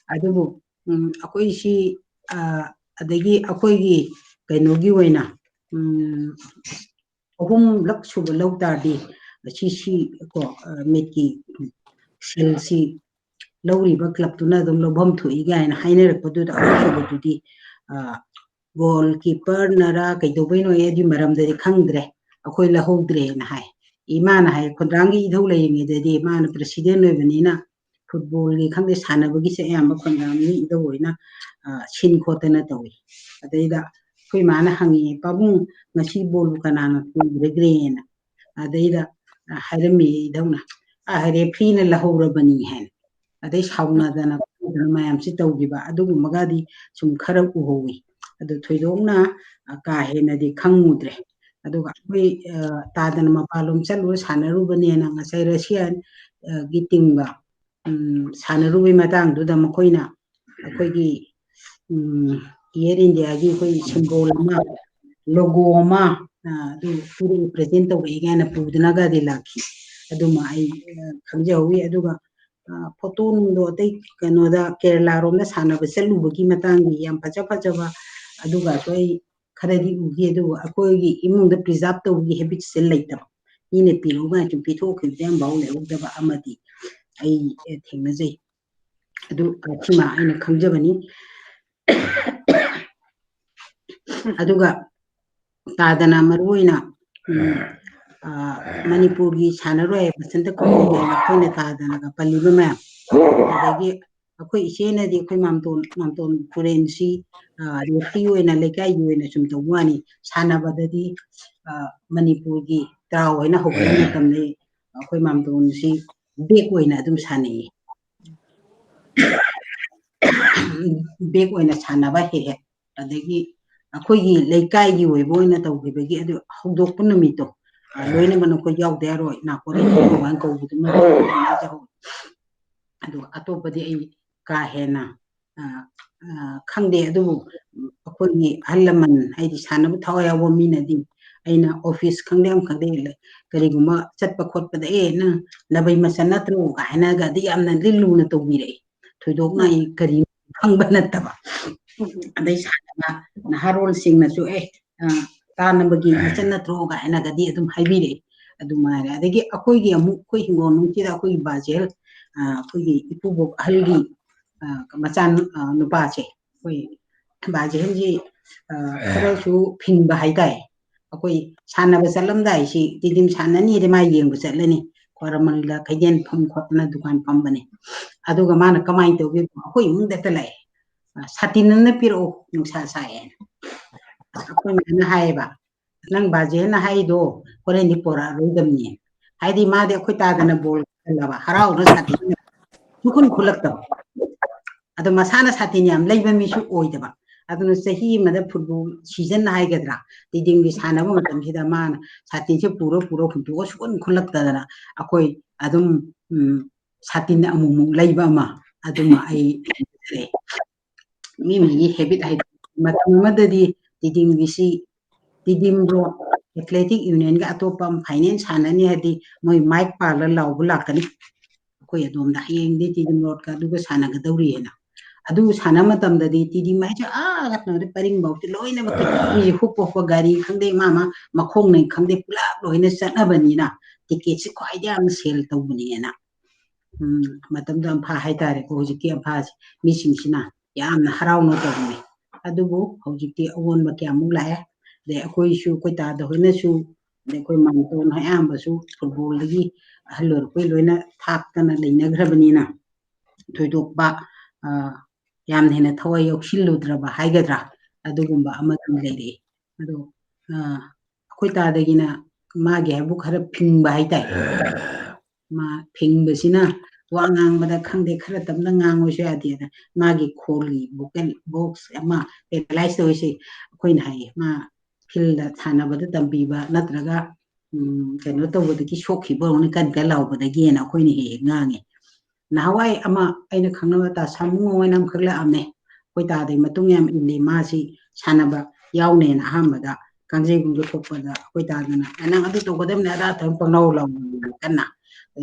adu bu akoi si adagi akoi gi kaino gi waina ohum lak su lo ta di si ko meki sel si lori ba club tu na dum lo bom thu i ga na hainer ko du da akoi su di goalkeeper nara kai do baino e di maram de khangdre akoi la hodre na hai imana hai khondrangi idhau le ngi de di mana president le banina football gi khangde sana bagi se am khondram ni idhau hoina sin khotena tawi adeida koi mana hangi pabung ngasi bol kanana regre na adeida harami idhauna hare free na la hora bani hen adei sauna dana mayam si tawgi ba adu magadi sum khara u howi adu thoidongna ka hena di khangudre aduga koi tadana mapalom chalu sanaru bane na ngasai Russian gitingba sanaru bi matang du da makoina akoi gi Air India gi koi symbol ma logo ma du puri present to wi ga na pudna ga de lakhi adu ma ai khangjawi aduga photo nung do tai kano da Kerala rom na sana ba selu bagi matang gi yam pacha ba aduga koi khadadi ugi adu akoi gi imung da preserve to gi habit sel laita ine pilu ga chu pitho ki dem baw le da ba amadi ai thengna jai adu chima aina khangjabani aduga tadana maruina Manipur gi sanaroi basanta ko koina tadana ga paliba ma adagi akoi isena di akoi mamton forensi referee oina lekai oina sum tawani sanabadadi Manipur gi traw oina hokana tamne akoi mamton si bek oina dum sanai bek oina sanaba he adagi ꯑꯩꯈꯣꯏꯒꯤ ꯂꯩꯀꯥꯏꯒꯤ ꯑꯣꯏꯕ ꯑꯣꯏꯅ ꯇꯧꯈꯤꯕꯒꯤ ꯑꯗꯨ ꯍꯧꯗꯣꯛꯄ ꯅꯨꯃꯤꯠꯇꯣ ꯂꯣꯏꯅꯃꯛ ꯑꯩꯈꯣꯏ ꯌꯥꯎꯗ ꯌꯥꯔꯣꯏ ꯅꯥꯀꯣꯔꯩ ꯍꯥꯏꯅ ꯀꯧꯕꯗꯨꯃ ꯑꯗꯨ ꯑꯇꯣꯞꯄꯗꯤ ꯑꯩ ꯀꯥ ꯍꯦꯟꯅ ꯈꯪꯗꯦ ꯑꯗꯨꯕꯨ ꯑꯩꯈꯣꯏꯒꯤ ꯑꯍꯜ ꯂꯃꯟ ꯍꯥꯏꯗꯤ ꯁꯥꯟꯅꯕ ꯊꯋꯥꯏ ꯌꯥꯎꯕ ꯃꯤꯅꯗꯤ ꯑꯩꯅ ꯑꯣꯐꯤꯁ ꯈꯪꯗꯦ ꯑꯃ ꯈꯪꯗꯦ ꯀꯔꯤꯒꯨꯝꯕ ꯆꯠꯄ ꯈꯣꯠꯄꯗ ꯅꯪ ꯂꯕꯩ ꯃꯆꯟ ꯅꯠꯇ꯭ꯔꯣ ꯍꯥꯏꯅꯒꯗꯤ ꯌꯥꯝꯅ ꯂꯨꯅ ꯇꯧꯕꯤꯔꯛꯏ ꯊꯣꯏꯗꯣꯛꯅ ꯑꯩ ꯀꯔꯤ ꯈꯪꯕ ꯅꯠꯇꯕ ꯑꯗꯩ ꯁꯥꯟꯅꯕ ꯅꯍꯥꯔꯣꯜꯁꯤꯡꯅꯁꯨ ꯇꯥꯟꯅꯕꯒꯤ ꯃꯆꯟ ꯅꯠꯇ꯭ꯔꯣ ꯍꯥꯏꯅꯒꯗꯤ ꯑꯗꯨꯝ ꯍꯥꯏꯕꯤꯔꯛꯏ ꯑꯗꯨꯃꯥꯏꯅ ꯑꯗꯒꯤ ꯑꯩꯈꯣꯏꯒꯤ ꯑꯃꯨꯛ ꯑꯩꯈꯣꯏ ꯍꯤꯡꯒꯣꯜ ꯅꯨꯡꯁꯤꯗ ꯑꯩꯈꯣꯏꯒꯤ ꯕꯥꯖꯦꯜ ꯑꯩꯈꯣꯏꯒꯤ ꯏꯄꯨꯕꯣꯛ ꯑꯍꯜꯒꯤ ꯃꯆꯥ ꯅꯨꯄꯥꯁꯦ ꯑꯩꯈꯣꯏ ꯕꯥꯖꯦꯜꯁꯤ ꯈꯔꯁꯨ ꯐꯤꯡꯕ ꯍꯥꯏꯇꯥꯔꯦ ꯑꯩꯈꯣꯏ ꯁꯥꯟꯅꯕ ꯆꯠꯂꯝꯗꯥꯏꯁꯤ ꯇꯤꯗꯤꯝ ꯁꯥꯟꯅꯅꯤꯗꯤ ꯃꯥ ꯌꯦꯡꯕ ꯆꯠꯂꯅꯤ ꯈ꯭ꯋꯥꯔꯃꯜꯗ ꯀꯩꯊꯦꯜ ꯐꯝ ꯈꯣꯠꯇꯅ ꯗꯨꯀꯥꯟ ꯐꯝꯕꯅꯦ ꯑꯗꯨꯒ ꯃꯥꯅ ꯀꯃꯥꯏꯅ ꯇꯧꯒꯦ ꯑꯩꯈꯣꯏ ꯏꯃꯨꯡꯗ ꯍꯦꯛꯇ ꯂꯥꯛꯑꯦ ꯁꯥꯇꯤꯟ ꯑꯃꯅ ꯄꯤꯔꯛꯑꯣ ꯅꯨꯡꯁꯥ ꯁꯥꯏꯌꯦꯅ ꯑꯩꯈꯣꯏ ꯃꯥꯅ ꯍꯥꯏꯌꯦꯕ ꯅꯪ ꯕꯥꯖꯦꯅ ꯍꯥꯏꯗꯣ ꯍꯣꯔꯦꯟꯗꯤ ꯄꯣꯔꯛꯑꯔꯣꯏꯗꯕꯅꯤ ꯍꯥꯏꯗꯤ ꯃꯥꯗꯤ ꯑꯩꯈꯣꯏ ꯇꯥꯗꯅ ꯕꯣꯜ ꯈꯜꯂꯕ ꯍꯔꯥꯎꯅ ꯁꯥꯇꯤꯟ ꯁꯨꯈꯨꯟ ꯈꯨꯜꯂꯛꯇꯕ ꯑꯗꯣ ꯃꯁꯥꯅ ꯁꯥꯇꯤꯟ ꯌꯥꯝ ꯂꯩꯕ ꯃꯤꯁꯨ ꯑꯣꯏꯗꯕ ꯑꯗꯨꯅ ꯆꯍꯤ ꯑꯃꯗ ꯐꯨꯠꯕꯣꯜ ꯁꯤꯖꯟ ꯍꯥꯏꯒꯗ꯭ꯔꯥ ꯇꯤꯗꯤꯝꯒꯤ ꯁꯥꯟꯅꯕ ꯃꯇꯝꯁꯤꯗ ꯃꯥꯅ ꯁꯥꯇꯤꯟꯁꯦ ꯄꯨꯔ ꯍꯨꯟꯇꯣꯛꯑ ꯁꯨꯈꯨꯟ ꯈꯨꯜꯂꯛꯇꯗꯅ ꯑꯩꯈꯣꯏ ꯑꯗꯨꯝ ꯁꯥꯇꯤꯟ ꯑꯃꯨꯛꯃꯨꯛ ꯂꯩꯕ ꯑꯃ ꯑꯗꯨꯃ ꯑꯩ ꯃꯤ ꯃꯤꯒꯤ ꯍꯦꯕꯤꯠ ꯍꯥꯏꯗꯤ ꯃꯇꯝ ꯑꯃꯗꯗꯤ ꯇꯤꯗꯤꯝꯒꯤꯁꯤ ꯇꯤꯗꯤꯝꯗꯣ ꯑꯦꯊ꯭ꯂꯦꯇꯤꯛ ꯌꯨꯅꯤꯌꯟꯒ ꯑꯇꯣꯞꯄ ꯐꯥꯏꯅꯦꯟꯁ ꯁꯥꯟꯅꯅꯤ ꯍꯥꯏꯗꯤ ꯃꯣꯏ ꯃꯥꯏꯛ ꯄꯥꯜꯂ ꯂꯥꯎꯕ ꯂꯥꯛꯀꯅꯤ ꯑꯩꯈꯣꯏ ꯑꯗꯣꯝꯗ ꯍꯌꯦꯡꯗꯤ ꯇꯤꯗꯤꯝ ꯔꯣꯗꯀ ꯑꯗꯨꯒ ꯁꯥꯟꯅꯒꯗꯧꯔꯤꯑꯅ ꯑꯗꯨ ꯁꯥꯟꯅ ꯃꯇꯝꯗꯗꯤ ꯇꯤꯗꯤꯝ ꯍꯥꯏꯁꯦ ꯀꯩꯅꯣꯗꯤ ꯄꯔꯤꯡꯐꯥꯎꯇꯤ ꯂꯣꯏꯅꯃꯛꯇꯤ ꯃꯤꯁꯦ ꯍꯨꯞꯄ ꯒꯥꯔꯤ ꯈꯪꯗꯦ ꯃꯥ ꯃꯈꯣꯡꯅ ꯈꯪꯗꯦ ꯄꯨꯂꯞ ꯂꯣꯏꯅ ꯆꯠꯅꯕꯅꯤꯅ ꯇꯤꯀꯦꯠꯁꯦ ꯈ꯭ꯋꯥꯏꯗꯒꯤ ꯌꯥꯝꯅ ꯁꯦꯜ ꯇꯧꯕꯅꯦꯅ ꯃꯇꯝꯗ ꯑꯝꯐꯥ ꯍꯥꯏꯇꯥꯔꯦꯀꯣ ꯍꯧꯖꯤꯛꯀꯤ ꯑꯝꯐꯥꯁꯦ ꯃꯤꯁꯤꯡꯁꯤꯅ ꯌꯥꯝꯅ ꯍꯔꯥꯎꯅ ꯇꯧꯕꯅꯤ ꯑꯗꯨꯕꯨ ꯍꯧꯖꯤꯛꯇꯤ ꯑꯑꯣꯟꯕ ꯀꯌꯥꯃꯨꯛ ꯂꯥꯛꯑꯦ ꯑꯗꯩ ꯑꯩꯈꯣꯏꯁꯨ ꯑꯩꯈꯣꯏ ꯇꯥꯗ ꯍꯣꯏꯅꯁꯨ ꯑꯗꯩ ꯑꯩꯈꯣꯏ ꯃꯥꯝꯇꯣꯟ ꯑꯌꯥꯝꯕꯁꯨ ꯐꯨꯠꯕꯣꯜꯗꯒꯤ ꯑꯍꯜ ꯑꯣꯏꯔꯛꯄꯩ ꯂꯣꯏꯅ ꯊꯥꯛꯇꯅ ꯂꯩꯅꯈ꯭ꯔꯕꯅꯤꯅ ꯊꯣꯏꯗꯣꯛꯄ ꯌꯥꯝꯅ ꯍꯦꯟꯅ ꯊꯋꯥꯏ ꯌꯥꯎꯁꯤꯜꯂꯨꯗ꯭ꯔꯕ ꯍꯥꯏꯒꯗ꯭ꯔꯥ ꯑꯗꯨꯒꯨꯝꯕ ꯑꯃꯗꯪ ꯂꯩꯔꯛꯏ ꯑꯗꯣ ꯑꯩꯈꯣꯏ ꯇꯥꯗꯒꯤꯅ ꯃꯥꯒꯤ ꯍꯥꯏꯕꯨ ꯈꯔ ꯐꯤꯡꯕ ꯍꯥꯏꯇꯥꯔꯦ ꯃꯥ ꯐꯤꯡꯕꯁꯤꯅ ꯋꯥ ꯉꯥꯡꯕꯗ ꯈꯪꯗꯦ ꯈꯔ ꯇꯞꯅ ꯉꯥꯡꯕꯁꯨ ꯌꯥꯗꯦꯗ ꯃꯥꯒꯤ ꯈꯣꯜꯒꯤ ꯚꯣꯀꯦꯜ ꯕꯣꯛꯁ ꯑꯃ ꯄꯦꯔꯥꯂꯥꯏꯁ ꯇꯧꯔꯤꯁꯦ ꯑꯩꯈꯣꯏꯅ ꯍꯥꯏꯌꯦ ꯃꯥ ꯐꯤꯜꯗ ꯁꯥꯟꯅꯕꯗ ꯇꯝꯕꯤꯕ ꯅꯠꯇ꯭ꯔꯒ ꯀꯩꯅꯣ ꯇꯧꯕꯗꯒꯤ ꯁꯣꯛꯈꯤꯕ ꯑꯣꯏꯔꯅꯤ ꯀꯟ ꯂꯥꯎꯕꯗꯒꯤꯅ ꯑꯩꯈꯣꯏꯅ ꯍꯦꯛ ꯉꯥꯡꯉꯦ ꯅꯍꯥꯟꯋꯥꯏ ꯑꯃ ꯑꯩꯅ ꯈꯪꯅꯕ ꯇꯥ ꯁꯥꯃꯨ ꯑꯣꯏꯅ ꯑꯃꯈꯛ ꯂꯥꯛꯑꯝꯃꯦ ꯑꯩꯈꯣꯏ ꯇꯥꯗꯩ ꯃꯇꯨꯡ ꯌꯥꯝ ꯏꯜꯂꯤ ꯃꯥꯁꯤ ꯁꯥꯟꯅꯕ ꯌꯥꯎꯅꯦꯅ ꯑꯍꯥꯟꯕꯗ ꯀꯥꯡꯖꯩꯕꯨꯡꯗ ꯊꯣꯛꯄꯗ ꯑꯩꯈꯣꯏ ꯇꯥꯗꯅ ꯅꯪ ꯑꯗꯨ ꯇꯧꯒꯗꯕꯅꯤ ꯑꯗꯥ ꯇꯧꯔ ꯄꯪꯂꯥꯎ ꯀꯟꯅ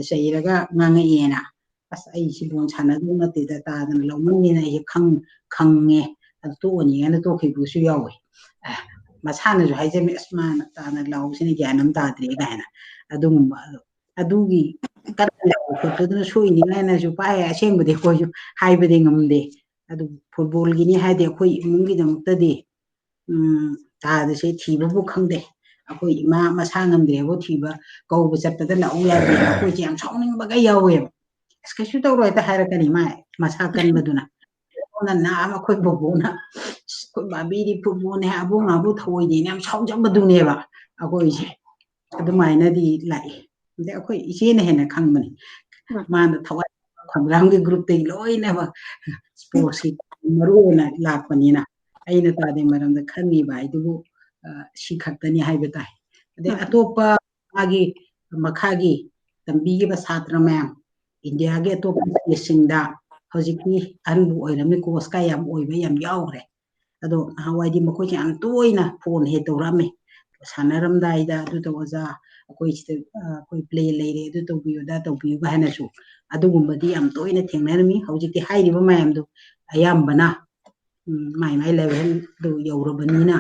ꯆꯩꯔꯒ ꯉꯥꯡꯉꯛꯑꯦꯅ ꯑꯁ ꯑꯩꯁꯤ ꯕꯣꯜ ꯁꯥꯟꯅꯗꯧ ꯅꯠꯇꯦꯗ ꯇꯥꯗꯅ ꯂꯧꯃꯟꯅꯦꯅ ꯑꯩꯁꯦ ꯈꯪꯉꯦ ꯑꯗꯨ ꯇꯣꯛꯑꯅꯤ ꯍꯥꯏꯅ ꯇꯣꯛꯈꯤꯕꯁꯨ ꯌꯥꯎꯋꯦ ꯃꯁꯥꯅꯁꯨ ꯍꯥꯏꯖꯃꯤ ꯑꯁ ꯃꯥꯅ ꯇꯥꯅ ꯂꯥꯎꯁꯤꯅ ꯒ꯭ꯌꯥꯟ ꯑꯃ ꯇꯥꯗ꯭ꯔꯦ ꯀꯥꯏꯅ ꯑꯗꯨꯒꯨꯝꯕ ꯑꯗꯨꯒꯤ ꯀꯟꯅ ꯈꯣꯠꯄꯗꯨꯅ ꯁꯣꯏꯅꯤ ꯍꯥꯏꯅꯁꯨ ꯄꯥꯏ ꯑꯁꯦꯡꯕꯗꯤ ꯑꯩꯈꯣꯏꯁꯨ ꯍꯥꯏꯕꯗꯤ ꯉꯝꯗꯦ ꯑꯗꯨ ꯐꯨꯠꯕꯣꯜꯒꯤꯅꯤ ꯍꯥꯏꯗꯤ ꯑꯩꯈꯣꯏ ꯏꯃꯨꯡꯒꯤꯗꯃꯛꯇꯗꯤ ꯇꯥꯗꯁꯦ ꯊꯤꯕꯕꯨ ꯈꯪꯗꯦ ꯑꯩꯈꯣই ꯏꯃꯥ ꯃꯁꯥ ꯉꯝꯗ꯭ꯔꯦꯕꯨ ꯊꯤꯕ ꯀꯧꯕ ꯆꯠꯄꯗ ꯂꯥꯛꯎ ꯌꯥꯗꯦꯅ ꯑꯩꯈꯣꯏꯁꯦ ꯌꯥꯝ ꯁꯥꯎꯅꯤꯡꯕꯒ ꯌꯥꯎꯋꯦꯕ ꯑꯁ ꯀꯩꯁꯨ ꯇꯧꯔꯣꯏ ꯍꯦꯛꯇ ꯍꯥꯏꯔꯛꯀꯅꯤ ꯃꯁꯥ ꯀꯟꯕꯗꯨꯅ ꯅꯍꯥꯟ ꯑꯩꯈꯣꯏ ꯕꯣꯕꯣꯅ ꯑꯩꯈꯣꯏ ꯕꯥꯕꯤꯗꯤ ꯐꯨꯠꯕꯣꯜꯅꯦ ꯑꯕꯣꯛ ꯅꯥꯕꯨ ꯊꯧꯑꯣꯏꯗꯦꯅ ꯌꯥꯝ ꯁꯥꯎꯖꯕꯗꯨꯅꯦꯕ ꯑꯩꯈꯣꯏꯁꯦ ꯑꯗꯨꯃꯥꯏꯅꯗꯤ ꯂꯥꯛꯏ ꯑꯗꯩ ꯑꯩꯈꯣꯏ ꯏꯆꯦꯅ ꯍꯦꯟꯅ ꯈꯪꯕꯅꯤ ꯃꯥꯅ ꯊꯋꯥꯏ ꯈꯣꯡꯒ꯭ꯔꯥꯝꯒꯤ ꯒ꯭ꯔꯨꯞꯇꯒꯤ ꯂꯣꯏꯅꯃꯛ ꯁ꯭ꯄꯣꯔꯠꯁꯀꯤ ꯃꯔꯨ ꯑꯣꯏꯅ ꯂꯥꯛꯄꯅꯤꯅ ꯑꯩꯅ ꯇꯥꯗꯦ ꯃꯔꯝꯗ ꯈꯪꯉꯤꯕ ꯍꯥꯏꯗꯨꯕꯨ ꯁꯤ ꯈꯛꯇꯅꯤ ꯍꯥꯏꯕ ꯇꯥꯏ ꯑꯗꯩ ꯑꯇꯣꯞꯄ ꯃꯥꯒꯤ ꯃꯈꯥꯒꯤ ꯇꯝꯕꯤꯈꯤꯕ ꯁꯥꯇ꯭ꯔ ꯃꯌꯥꯝ ꯏꯟꯗꯤꯌꯥꯒꯤ ꯑꯇꯣꯞꯄ ꯁ꯭ꯇꯦꯠꯁꯤꯡꯗ ꯍꯧꯖꯤꯛꯇꯤ ꯑꯍꯟꯕꯨ ꯑꯣꯏꯔꯝꯃꯤ ꯀꯣꯆꯀ ꯌꯥꯝ ꯑꯣꯏꯕ ꯌꯥꯝ ꯌꯥꯎꯈ꯭ꯔꯦ ꯑꯗꯣ ꯅꯍꯥꯟꯋꯥꯏꯗꯤ ꯃꯈꯣꯏꯁꯦ ꯌꯥꯝ ꯇꯣꯏꯅ ꯐꯣꯟ ꯍꯦꯛ ꯇꯧꯔꯛꯑꯝꯃꯤ ꯁꯥꯟꯅꯔꯝꯗꯥꯏꯗ ꯑꯗꯨ ꯇꯧ ꯑꯣꯖꯥ ꯑꯩꯈꯣꯏ ꯁꯤꯗ ꯑꯩꯈꯣꯏ ꯄ꯭ꯂꯦ ꯂꯩꯔꯦ ꯑꯗꯨ ꯇꯧꯕꯤꯌꯨ ꯑꯗꯥ ꯇꯧꯕꯤꯌꯨꯒ ꯍꯥꯏꯅꯁꯨ ꯑꯗꯨꯒꯨꯝꯕꯗꯤ ꯌꯥꯝ ꯇꯣꯏꯅ ꯊꯦꯡꯅꯔꯝꯃꯤ ꯍꯧꯖꯤꯛꯇꯤ ꯍꯥꯏꯔꯤꯕ ꯃꯌꯥꯝꯗꯨ ꯑꯌꯥꯝꯕꯅ ꯃꯥꯏ ꯃꯥꯏ ꯂꯦꯚꯦꯜꯗꯨ ꯌꯧꯔꯕꯅꯤꯅ